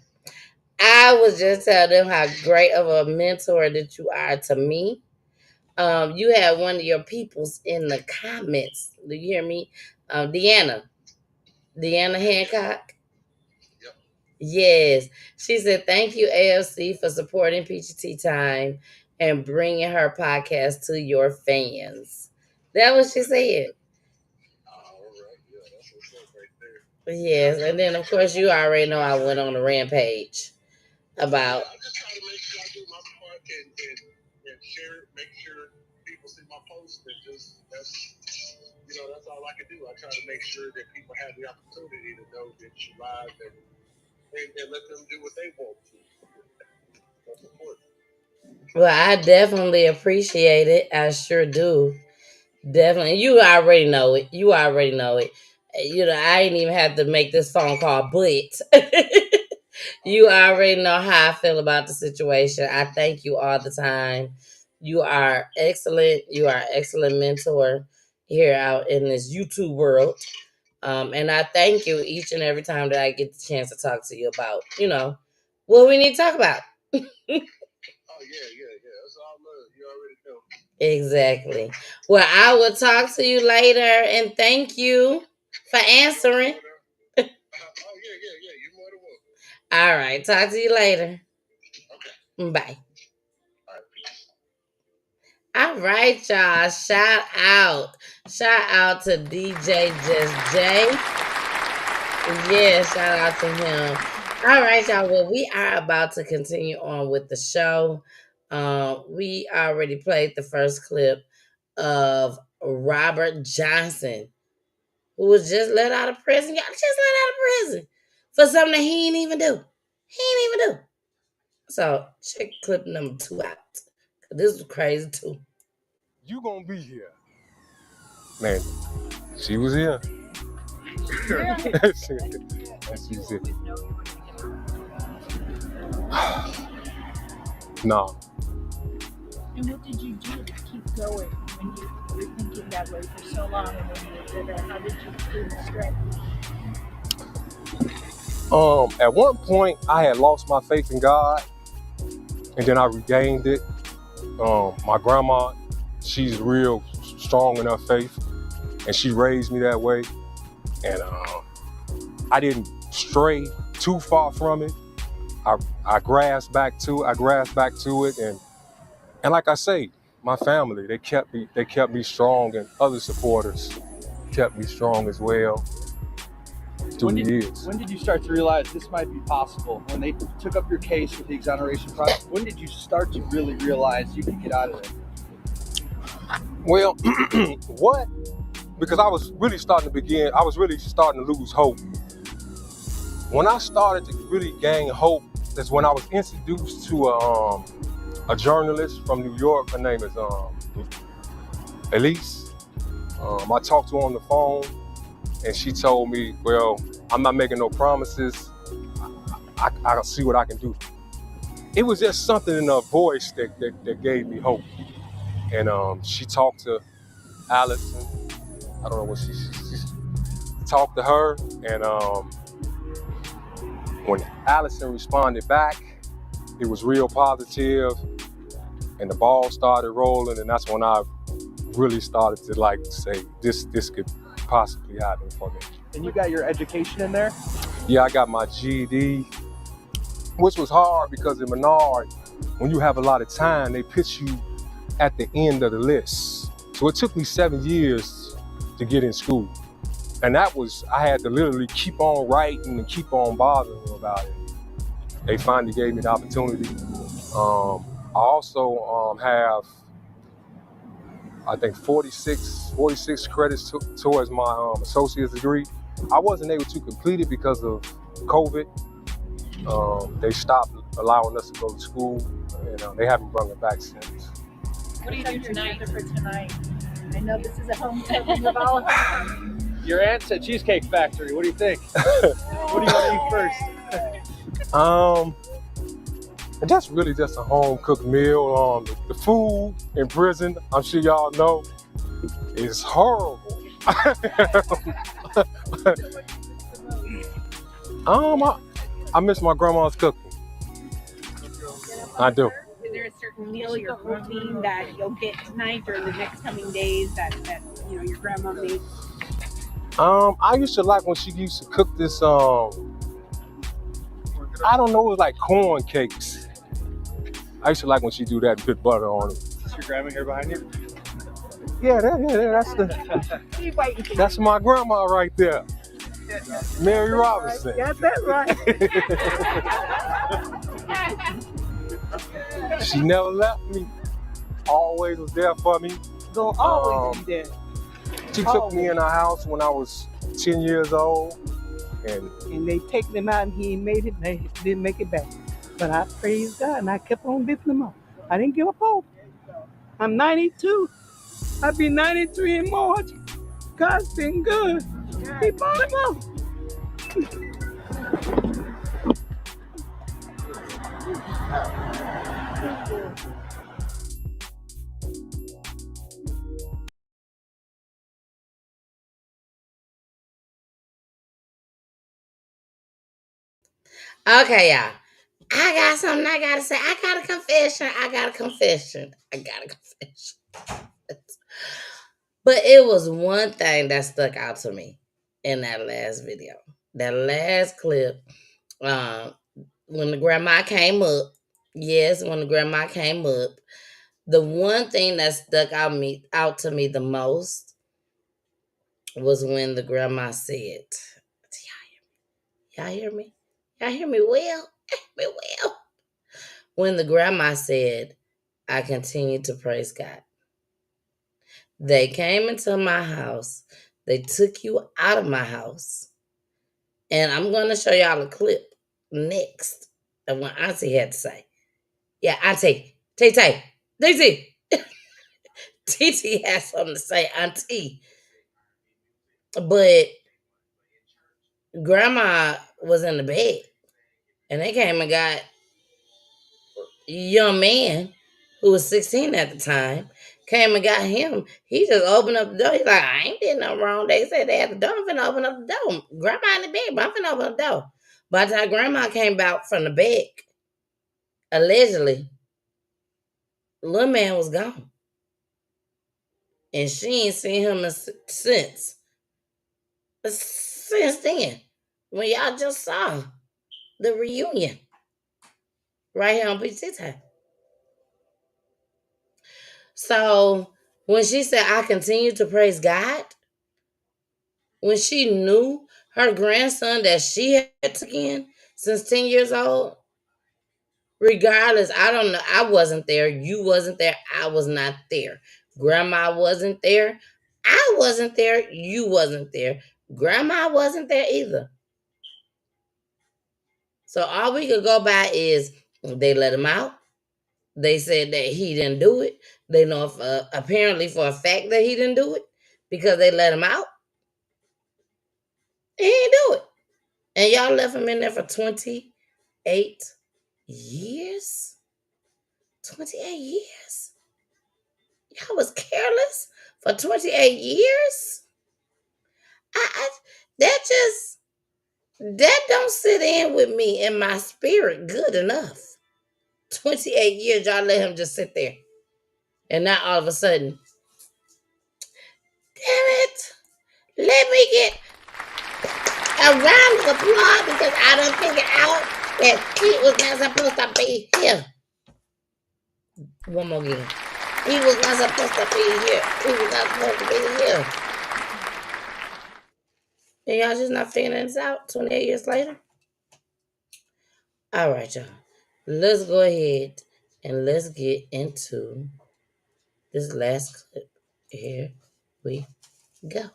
I was just telling them how great of a mentor that you are to me. You had one of your peoples in the comments. Do you hear me? Deanna Hancock. Yes. She said, thank you, AFC, for supporting Peachy Tea Time and bringing her podcast to your fans. That was what she said. Yes. And then, of course, you already know I went on a rampage about. I'm just trying to make sure I do my part and share, make sure people see my post. And that's all I can do. I try to make sure that people have the opportunity to know that you're live and let them do what they want to. That's important. Well, I definitely appreciate it. I sure do. Definitely. You already know it. You know, I ain't even have to make this phone call, but you already know how I feel about the situation. I thank you all the time. You are excellent. You are an excellent mentor here out in this YouTube world. And I thank you each and every time that I get the chance to talk to you about, what we need to talk about. Oh, yeah. That's all love. You already know. Exactly. Well, I will talk to you later, and thank you for answering. Oh, yeah. You're more than welcome. All right. Talk to you later. Okay. Bye. All right, y'all. Shout out to DJ Just Jay. Yeah, shout out to him. All right, y'all. Well, we are about to continue on with the show. We already played the first clip of Robert Johnson, who was just let out of prison. Y'all just let out of prison for something that he ain't even do. So check clip number 2 out. This was crazy too. You gonna be here. Man, she was here. She was here. No. And what did you do to keep going when you were thinking that way for so long and when you were bitter? How did you do the strategy? At one point, I had lost my faith in God, and then I regained it. My grandma, she's real strong in her faith, and she raised me that way. And I didn't stray too far from it. I grasped back to it, and like I say, my family, they kept me strong, and other supporters kept me strong as well through the years. When did you start to realize this might be possible? When they took up your case with the exoneration process, when did you start to really realize you could get out of it? Well, what? Because I was really starting to lose hope. When I started to really gain hope, that's when I was introduced to a journalist from New York. Her name is Elise. I talked to her on the phone, and she told me, well, I'm not making no promises. I'll see what I can do. It was just something in her voice that gave me hope. And she talked to Allison. I don't know what she talked to her. And when Allison responded back, it was real positive, and the ball started rolling. And that's when I really started to say, this could possibly happen for me. And you got your education in there? Yeah, I got my GED, which was hard because in Menard, when you have a lot of time, they pitch you at the end of the list. So it took me 7 years to get in school. And I had to literally keep on writing and keep on bothering them about it. They finally gave me the opportunity. I also have, I think, 46 credits towards my associate's degree. I wasn't able to complete it because of COVID. They stopped allowing us to go to school, and they haven't brought it back since. What do you do tonight? For tonight? I know this is a homecoming of all homecomings. Your aunt's at Cheesecake Factory. What do you think? What do you want to eat first? That's really just a home-cooked meal. The food in prison, I'm sure y'all know, is horrible. I miss my grandma's cooking. I do. Is there a certain meal or protein that you'll get tonight or the next coming days that your grandma made? I used to like when she used to cook this. I don't know, it was like corn cakes. I used to like when she do that and put butter on it. Is your grandma here behind you? Yeah, that's my grandma right there. Mary Robinson. Got that right. She never left me. Always was there for me. Gonna always be there. She took me in her house when I was 10 years old. And they take them out and he didn't make it back. But I praise God and I kept on lifting them up. I didn't give up hope. I'm 92. I'll be 93 in March. God's been good. He brought him up. Okay, y'all. I got something I gotta say. I got a confession. But it was one thing that stuck out to me in that last video. That last clip, when the grandma came up. Yes, when the grandma came up. The one thing that stuck out to me the most was when the grandma said, Y'all hear me? Y'all hear me well? When the grandma said, I continue to praise God. They came into my house. They took you out of my house. And I'm going to show y'all a clip next of what Auntie had to say. Yeah, Auntie. T-T. TT has something to say, Auntie. But Grandma was in the bed. And they came and got a young man who was 16 at the time. Came and got him. He just opened up the door. He's like, I ain't did nothing wrong. They said they had the door. I'm finna open up the door. Grandma in the bed, but I'm finna open up the door. By the time Grandma came back from the bed, allegedly, Little man was gone. And she ain't seen him since then. When y'all just saw the reunion right here on PEACHY Time. So when she said, I continue to praise God, when she knew her grandson that she had taken since 10 years old, regardless, I don't know, I wasn't there, you wasn't there, I was not there. Grandma wasn't there, I wasn't there, you wasn't there. Grandma wasn't there either. So all we could go by is they let him out. They said that he didn't do it. They know apparently for a fact that he didn't do it because they let him out. He didn't do it. And y'all left him in there for 28 years? 28 years? Y'all was careless for 28 years? That don't sit in with me in my spirit good enough. 28 years, y'all let him just sit there. And now all of a sudden, damn it, let me get a round of applause because I done figured out that he was not supposed to be here. One more again. He was not supposed to be here. He was not supposed to be here. And y'all just not figuring this out 28 years later? All right, y'all. Let's go ahead and let's get into this last clip. Here we go.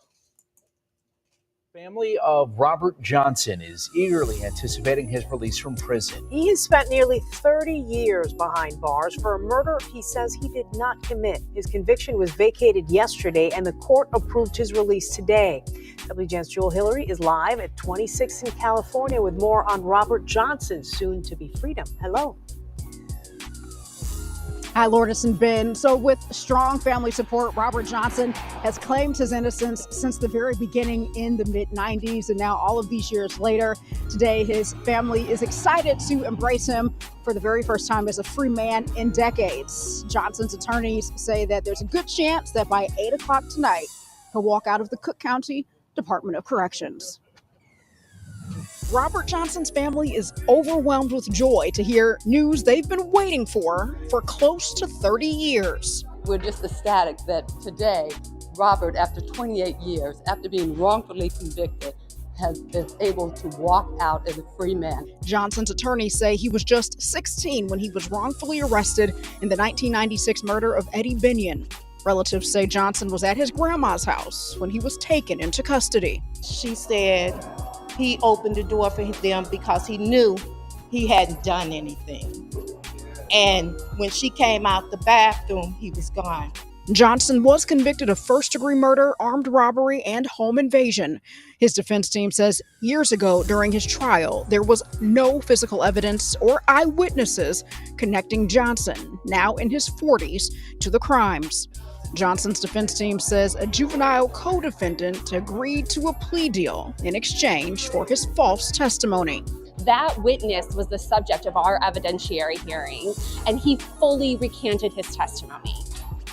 Family of Robert Johnson is eagerly anticipating his release from prison. He has spent nearly 30 years behind bars for a murder he says he did not commit. His conviction was vacated yesterday, and the court approved his release today. WGN's Jewel Hillary is live at 26 in California with more on Robert Johnson's soon-to-be freedom. Hello. Hi, Lourdes and Ben. So with strong family support, Robert Johnson has claimed his innocence since the very beginning in the mid-90s. And now all of these years later, today his family is excited to embrace him for the very first time as a free man in decades. Johnson's attorneys say that there's a good chance that by 8 o'clock tonight, he'll walk out of the Cook County Department of Corrections. Robert Johnson's family is overwhelmed with joy to hear news they've been waiting for close to 30 years. We're just ecstatic that today, Robert, after 28 years, after being wrongfully convicted, has been able to walk out as a free man. Johnson's attorneys say he was just 16 when he was wrongfully arrested in the 1996 murder of Eddie Binion. Relatives say Johnson was at his grandma's house when he was taken into custody. She said he opened the door for them because he knew he hadn't done anything. And when she came out the bathroom, he was gone. Johnson was convicted of first-degree murder, armed robbery, and home invasion. His defense team says years ago during his trial, there was no physical evidence or eyewitnesses connecting Johnson, now in his 40s, to the crimes. Johnson's defense team says a juvenile co-defendant agreed to a plea deal in exchange for his false testimony. That witness was the subject of our evidentiary hearing, and he fully recanted his testimony.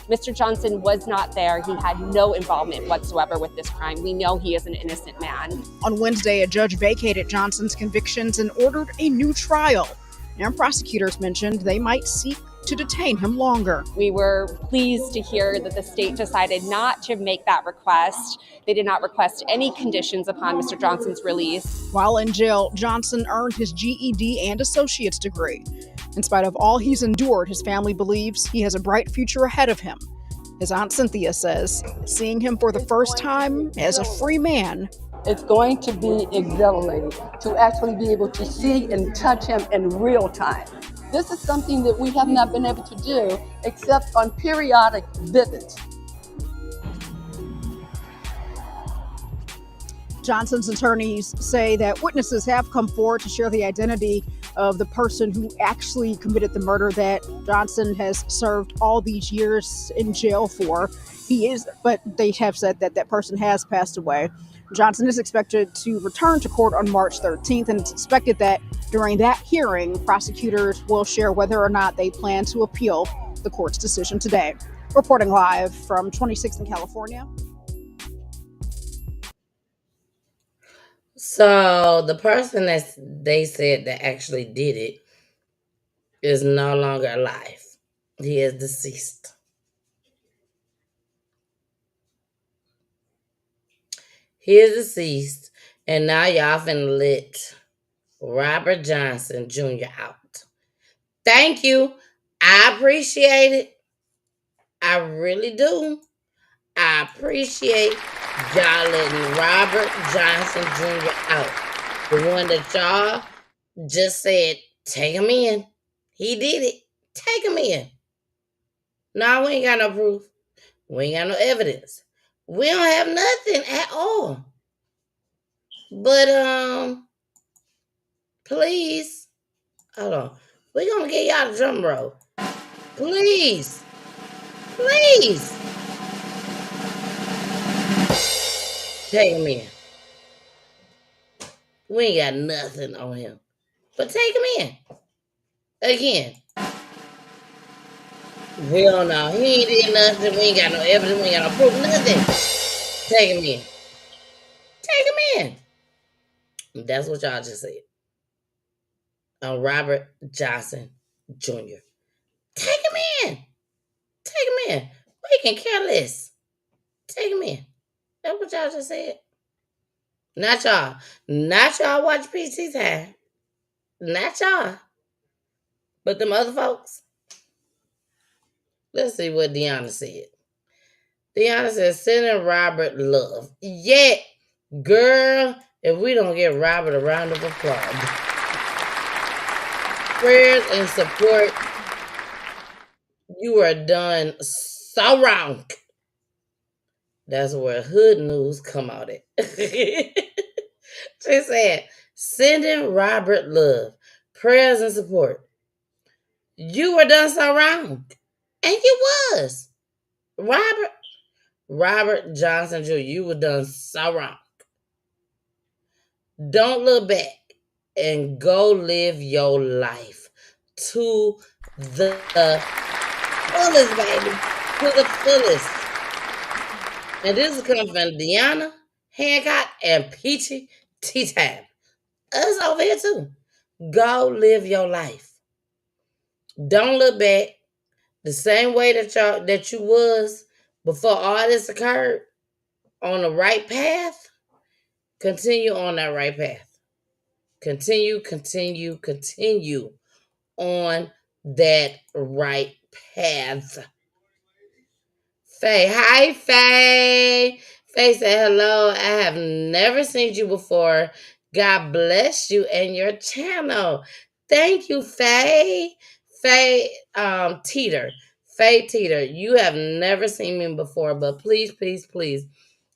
Mr. Johnson was not there. He had no involvement whatsoever with this crime. We know he is an innocent man. On Wednesday, a judge vacated Johnson's convictions and ordered a new trial. And prosecutors mentioned they might seek to detain him longer. We were pleased to hear that the state decided not to make that request. They did not request any conditions upon Mr. Johnson's release. While in jail, Johnson earned his GED and associate's degree. In spite of all he's endured, his family believes he has a bright future ahead of him. His aunt Cynthia says seeing him for the first time as a free man, it's going to be exhilarating to actually be able to see and touch him in real time. This is something that we have not been able to do except on periodic visits. Johnson's attorneys say that witnesses have come forward to share the identity of the person who actually committed the murder that Johnson has served all these years in jail for. But they have said that that person has passed away. Johnson is expected to return to court on March 13th, and it's expected that during that hearing, prosecutors will share whether or not they plan to appeal the court's decision today. Reporting live from 26th in California. So the person that they said that actually did it is no longer alive. He is deceased. He is deceased, and now y'all finna let Robert Johnson Jr. out. Thank you. I appreciate it. I really do. I appreciate y'all letting Robert Johnson Jr. out. The one that y'all just said, take him in. He did it. Take him in. No, we ain't got no proof. We ain't got no evidence. We don't have nothing at all. But please, hold on. We're gonna get y'all the drum roll. Please. Please. Take him in. We ain't got nothing on him. But take him in. Again. We don't know. He ain't did nothing. We ain't got no evidence. We ain't got no proof. Nothing. Take him in. Take him in. That's what y'all just said. Robert Johnson Jr. Take him in. Take him in. We can care less. Take him in. That's what y'all just said. Not y'all. Not y'all watch PT Time. Not y'all. But them other folks. Let's see what Deanna said. Deanna said, sending Robert love. Yeah, girl, if we don't give Robert a round of applause. Prayers and support. You are done so wrong. That's where hood news come out at. She said, sending Robert love. Prayers and support. You were done so wrong. And you was. Robert Johnson Jr., you were done so wrong. Don't look back and go live your life to the fullest, baby. To the fullest. And this is coming from Deanna Hancock and Peachy T-Time. Us over here too. Go live your life. Don't look back the same way that you was before all this occurred on the right path. Continue on that right path. Continue on that right path. Faye. Hi, Faye. Faye said, hello. I have never seen you before. God bless you and your channel. Thank you, Faye. Faye Teeter. Faye Teeter. You have never seen me before, but please, please, please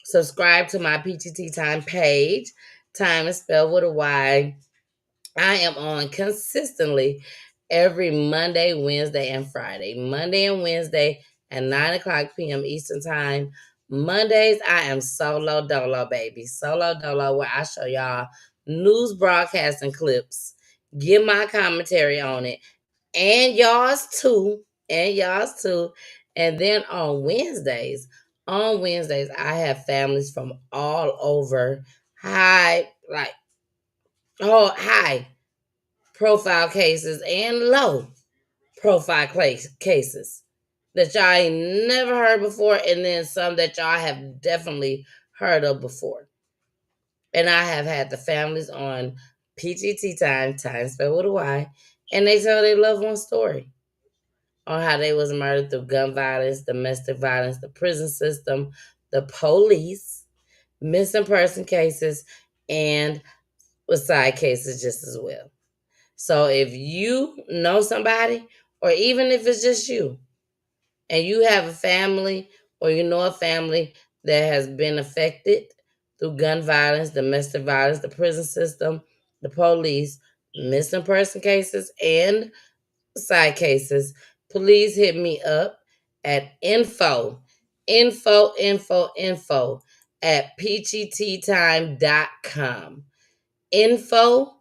subscribe to my PGT Time page. Time is spelled with a Y. I am on consistently every Monday, Wednesday, and Friday. Monday and Wednesday at 9 o'clock p.m. Eastern Time. Mondays, I am solo dolo, baby. Solo dolo, where I show y'all news broadcasting clips, give my commentary on it, and y'all's too. And then on Wednesdays, I have families from all over high profile cases and low profile cases that y'all ain't never heard before, and then some that y'all have definitely heard of before. And I have had the families on PGT Time spelled with a Y, and they tell their loved one story on how they was murdered through gun violence, domestic violence, the prison system, the police, missing person cases, and suicide cases just as well. So if you know somebody, or even if it's just you, and you have a family, or you know a family that has been affected through gun violence, domestic violence, the prison system, the police, missing person cases, and side cases, please hit me up at info at peachyteatime.com. Info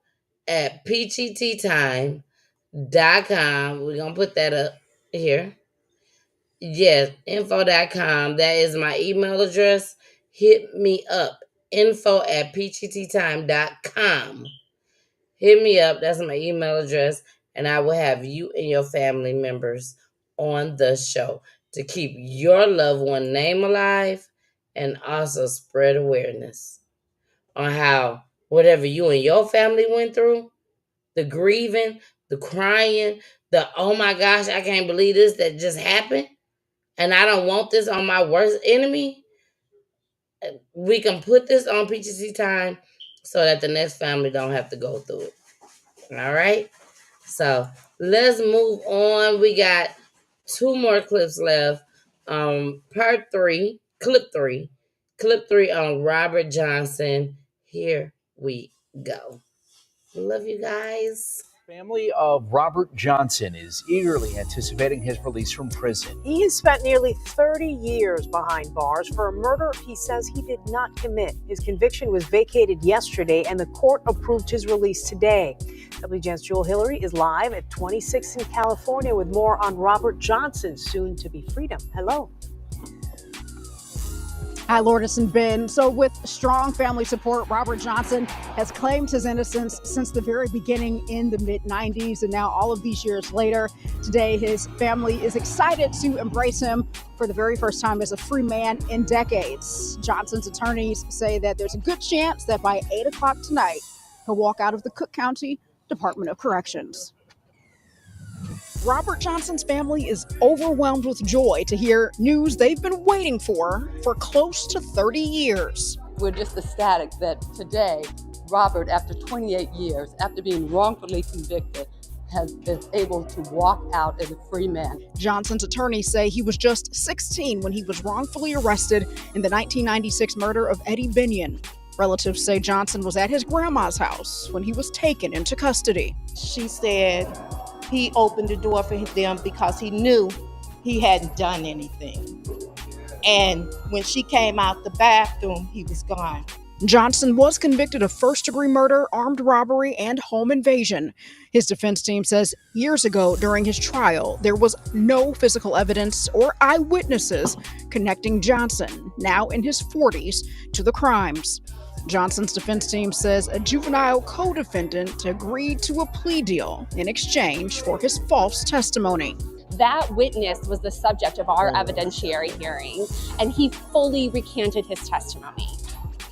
at peachyteatime.com. We're going to put that up here. Yes, info.com. That is my email address. Hit me up. info@peachitime.com. Hit me up. That's my email address. And I will have you and your family members on the show to keep your loved one name alive and also spread awareness on how whatever you and your family went through, the grieving, the crying, the oh my gosh, I can't believe this that just happened. And I don't want this on my worst enemy. We can put this on PGC time so that the next family don't have to go through it. All right. So let's move on. We got two more clips left. Part three, clip three on Robert Johnson. Here we go. Love you guys. Family of Robert Johnson is eagerly anticipating his release from prison. He has spent nearly 30 years behind bars for a murder he says he did not commit. His conviction was vacated yesterday, and the court approved his release today. WGN's Jewel Hillary is live at 26 in California with more on Robert Johnson's soon-to-be freedom. Hello. Hi, Lourdes and Ben. So with strong family support, Robert Johnson has claimed his innocence since the very beginning in the mid-90s. And now all of these years later, today his family is excited to embrace him for the very first time as a free man in decades. Johnson's attorneys say that there's a good chance that by 8 o'clock tonight, he'll walk out of the Cook County Department of Corrections. Robert Johnson's family is overwhelmed with joy to hear news they've been waiting for close to 30 years. We're just ecstatic that today, Robert, after 28 years, after being wrongfully convicted, is able to walk out as a free man. Johnson's attorneys say he was just 16 when he was wrongfully arrested in the 1996 murder of Eddie Binion. Relatives say Johnson was at his grandma's house when he was taken into custody. She said he opened the door for them because he knew he hadn't done anything. And when she came out the bathroom, he was gone. Johnson was convicted of first-degree murder, armed robbery, and home invasion. His defense team says years ago during his trial, there was no physical evidence or eyewitnesses connecting Johnson, now in his 40s, to the crimes. Johnson's defense team says a juvenile co-defendant agreed to a plea deal in exchange for his false testimony. That witness was the subject of our evidentiary hearing, and he fully recanted his testimony.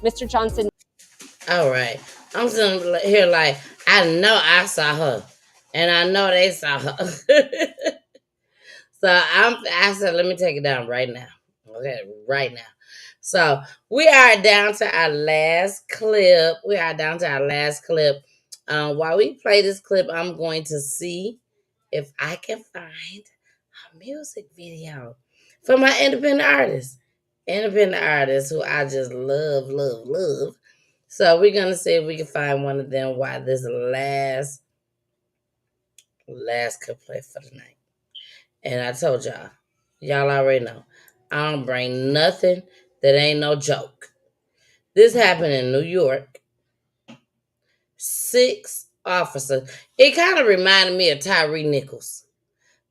Mr. Johnson. All right. I'm sitting here like, I know I saw her, and I know they saw her. So I said, let me take it down right now. Okay, right now. So we are down to our last clip. While we play this clip, I'm going to see if I can find a music video for my independent artists who I just love. So we're going to see if we can find one of them while this last clip play for tonight. And I told y'all already know, I don't bring nothing that ain't no joke. This happened in New York. 6 officers. It kind of reminded me of Tyree Nichols,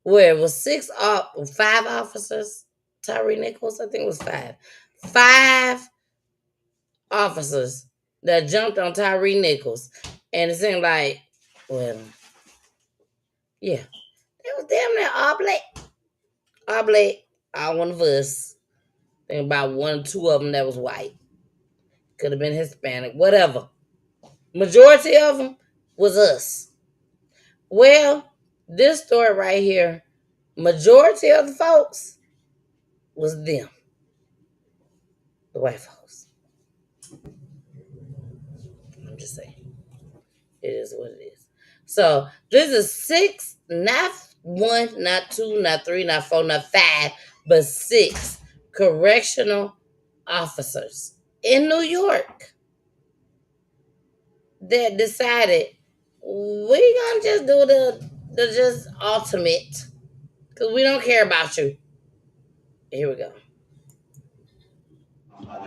where it was 5 officers. Tyree Nichols, I think it was 5. 5 officers that jumped on Tyree Nichols. And it seemed like, well, yeah, it was damn near all black, all one of us. And about 1 or 2 of them that was white. Could have been Hispanic, whatever. Majority of them was us. Well, this story right here, majority of the folks was them. The white folks. I'm just saying. It is what it is. So, this is 6, not 1, not 2, not 3, not 4, not 5, but 6 correctional officers in New York that decided we gonna just do the just ultimate, because we don't care about you. Here we go.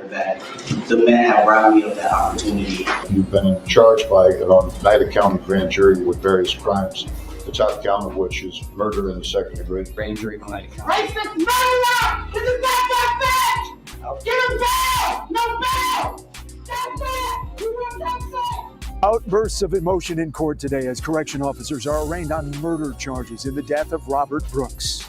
That the man around me of that opportunity. You've been charged by Oneida County Grand Jury with various crimes. It's out of count, which is murder in the second degree. Grand jury Oneida County. Racist murderer! This is not that bitch! Get him bail! No bail! That's it! You want that shit? Outbursts of emotion in court today as correction officers are arraigned on murder charges in the death of Robert Brooks.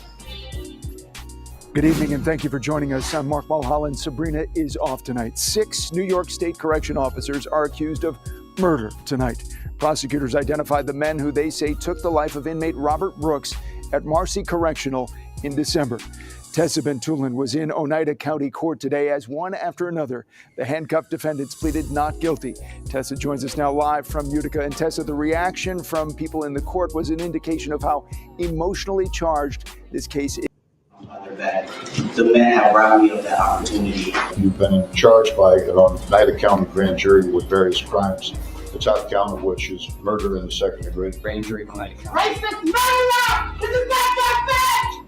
Good evening and thank you for joining us. I'm Mark Mulholland. Sabrina is off tonight. 6 New York State correction officers are accused of murder tonight. Prosecutors identified the men who they say took the life of inmate Robert Brooks at Marcy Correctional in December. Tessa Bentulin was in Oneida County Court today as one after another, the handcuffed defendants pleaded not guilty. Tessa joins us now live from Utica. And Tessa, the reaction from people in the court was an indication of how emotionally charged this case is. That the man have robbed me of that opportunity. You've been charged by an Oneida County grand jury with various crimes. It's out of count, which is murder in the second degree. Grand jury Oneida County. Racist murderer! This is not that bitch!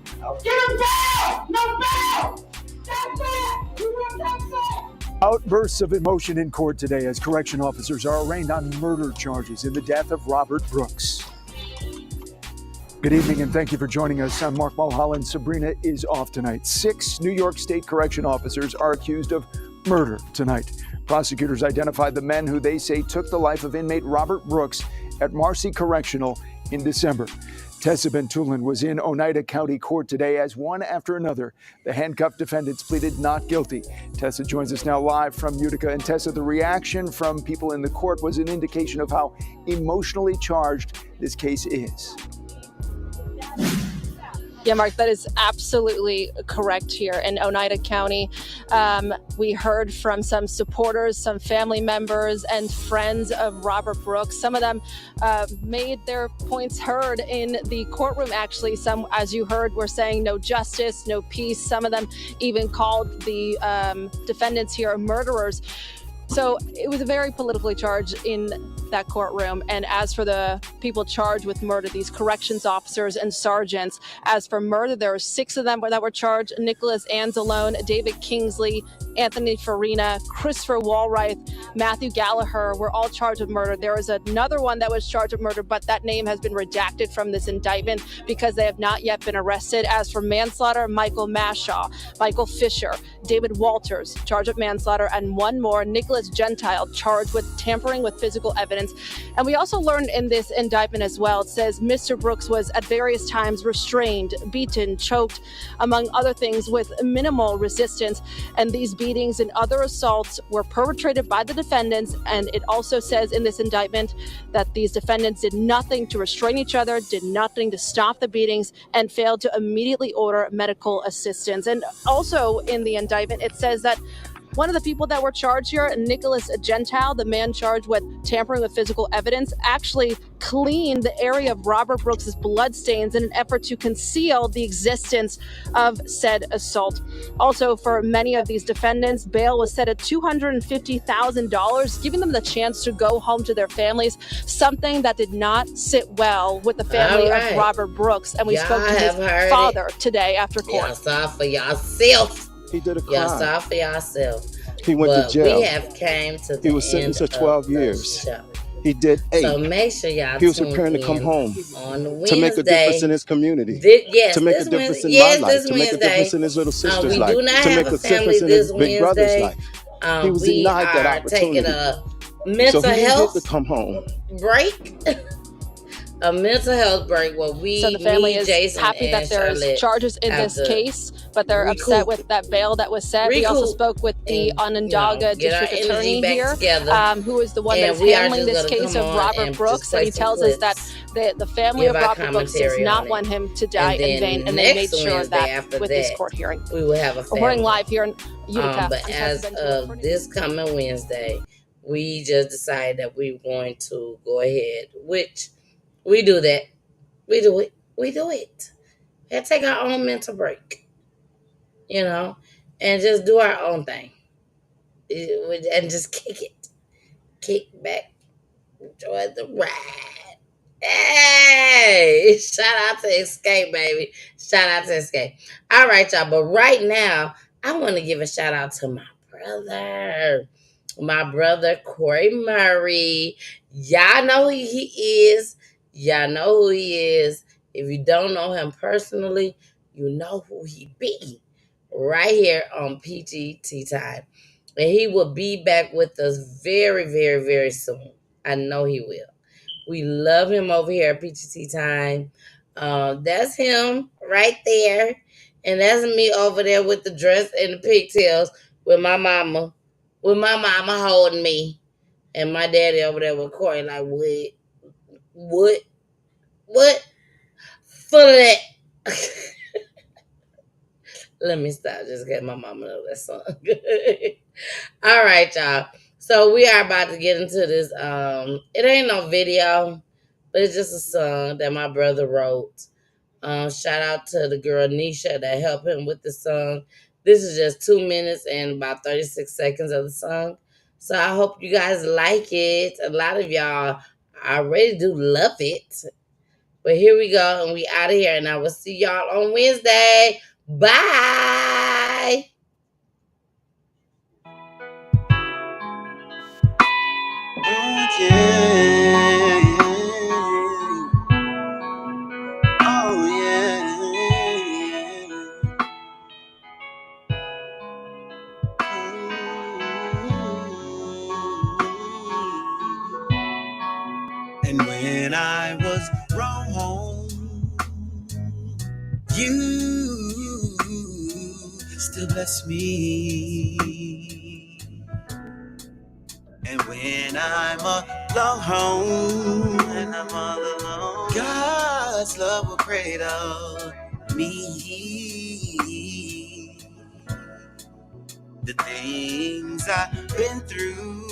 Get him bail! No bail! That's it! You want that shit? Outbursts of emotion in court today as correction officers are arraigned on murder charges in the death of Robert Brooks. Good evening and thank you for joining us. I'm Mark Mulholland. Sabrina is off tonight. 6 New York State correction officers are accused of murder tonight. Prosecutors identified the men who they say took the life of inmate Robert Brooks at Marcy Correctional in December. Tessa Bentulin was in Oneida County Court today as one after another, the handcuffed defendants pleaded not guilty. Tessa joins us now live from Utica. And Tessa, the reaction from people in the court was an indication of how emotionally charged this case is. Yeah, Mark, that is absolutely correct here in Oneida County. We heard from some supporters, some family members, and friends of Robert Brooks. Some of them made their points heard in the courtroom, actually. Some, as you heard, were saying no justice, no peace. Some of them even called the defendants here murderers. So it was very politically charged in that courtroom. And as for the people charged with murder, these corrections officers and sergeants, as for murder, there were 6 of them that were charged: Nicholas Anzalone, David Kingsley, Anthony Farina, Christopher Walright, Matthew Gallagher were all charged with murder. There was another one that was charged with murder, but that name has been redacted from this indictment because they have not yet been arrested. As for manslaughter, Michael Mashaw, Michael Fisher, David Walters, charged with manslaughter, and one more, Nicholas Gentile, charged with tampering with physical evidence. And we also learned in this indictment as well, it says Mr. Brooks was at various times restrained, beaten, choked, among other things, with minimal resistance. And these beatings and other assaults were perpetrated by the defendants. And it also says in this indictment that these defendants did nothing to restrain each other, did nothing to stop the beatings, and failed to immediately order medical assistance. And also in the indictment, it says that one of the people that were charged here, Nicholas Gentile, the man charged with tampering with physical evidence, actually cleaned the area of Robert Brooks's bloodstains in an effort to conceal the existence of said assault. Also, for many of these defendants, bail was set at $250,000, giving them the chance to go home to their families, something that did not sit well with the family of Robert Brooks. And we spoke to his father today after court. Y'all saw for yourself. He did a crime. Y'all saw for yourself. He went to jail. We have came to the He was sentenced to 12 years. Show. He did 8. So make sure y'all He was preparing to come home on to make a difference in his community, yes, to make a difference in my life, to make a difference in his little sister's life, to make a difference in his big brother's life. He was denied that opportunity. Taking a mental so he health to come home. break. A mental health break where So the family is Jason, happy that there's Charlotte charges in this case, but they're upset with that bail that was set. We also spoke with the Onondaga District Attorney here, who is the one that's handling this case of Robert Brooks, and he tells us that the family of Robert Brooks does not want him to die in vain, and they made sure that with this court hearing. We will have a family. Reporting live here in Utica. But as of this coming Wednesday, we just decided that we were going to go ahead, which we do that. We do it. We do it. And take our own mental break, you know, and just do our own thing. And just kick it. Kick back. Enjoy the ride. Hey! Shout out to Escape, baby. Shout out to Escape. All right, y'all. But right now, I want to give a shout out to my brother, Corey Murray. Y'all know who he is. Y'all know who he is. If you don't know him personally, you know who he be. Right here on PG Tea Time. And he will be back with us very, very, very soon. I know he will. We love him over here at PG Tea Time. That's him right there. And that's me over there with the dress and the pigtails with my mama. With my mama holding me. And my daddy over there with Corey like, what? Full of that. Let me stop. Just get my mama know that song. All right, y'all. So we are about to get into this. It ain't no video, but it's just a song that my brother wrote. Shout out to the girl Nisha that helped him with the song. This is just 2 minutes and about 36 seconds of the song. So I hope you guys like it. A lot of y'all already do love it. But here we go, and we out of here, and I will see y'all on Wednesday. Bye. And when I was wrong, you still bless me. And when I'm alone, God's love will cradle me. The things I've been through,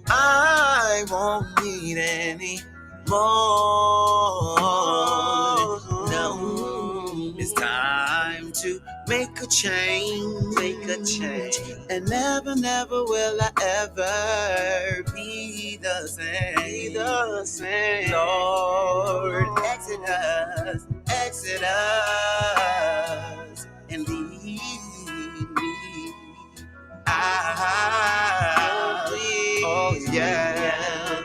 I won't need any more. No, it's time to make a change, and never, never will I ever be the same. Lord, exit us, and lead me out. Oh yeah,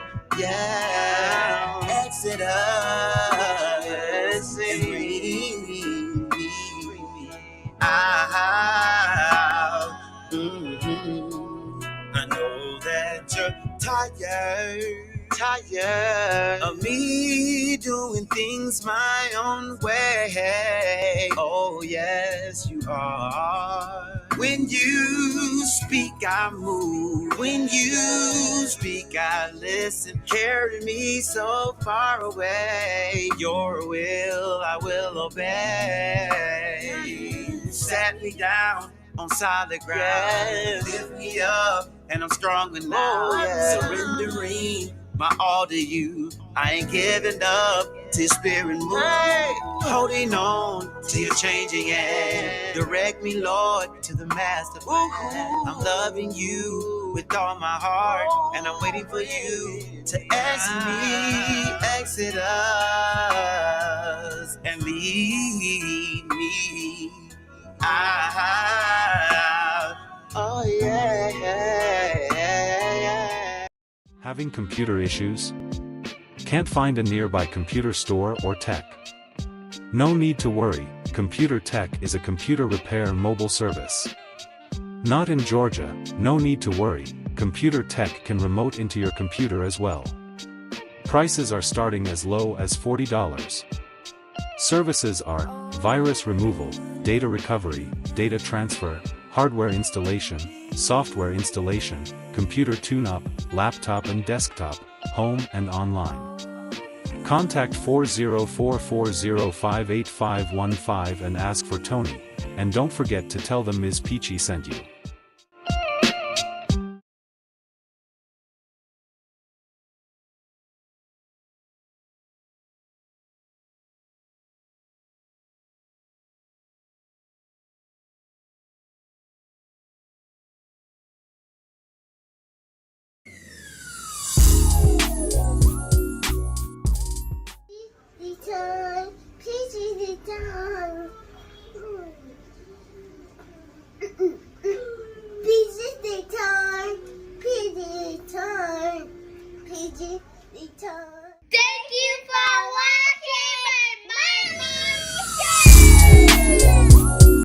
exit us, and bring me out. I know that you're tired of me doing things my own way. Oh yes, you are. When you speak, I move. When you speak, I listen. Carry me so far away. Your will, I will obey. Sat me down on solid ground. Lift me up, and I'm stronger now. Surrendering my all to you. I ain't giving up till your spirit move. Holding on to your changing hand. Direct me, Lord, to the master plan. I'm loving you with all my heart, and I'm waiting for you to exit us, and lead me out. Oh yeah. Having computer issues? Can't find a nearby computer store or tech? No need to worry, Computer Tech is a computer repair mobile service. Not in Georgia, no need to worry, Computer Tech can remote into your computer as well. Prices are starting as low as $40. Services are virus removal, data recovery, data transfer, hardware installation, software installation, computer tune-up, laptop and desktop, home and online. Contact 404-405-8515 and ask for Tony, and don't forget to tell them Ms. Peachy sent you. PG Thank you for watching.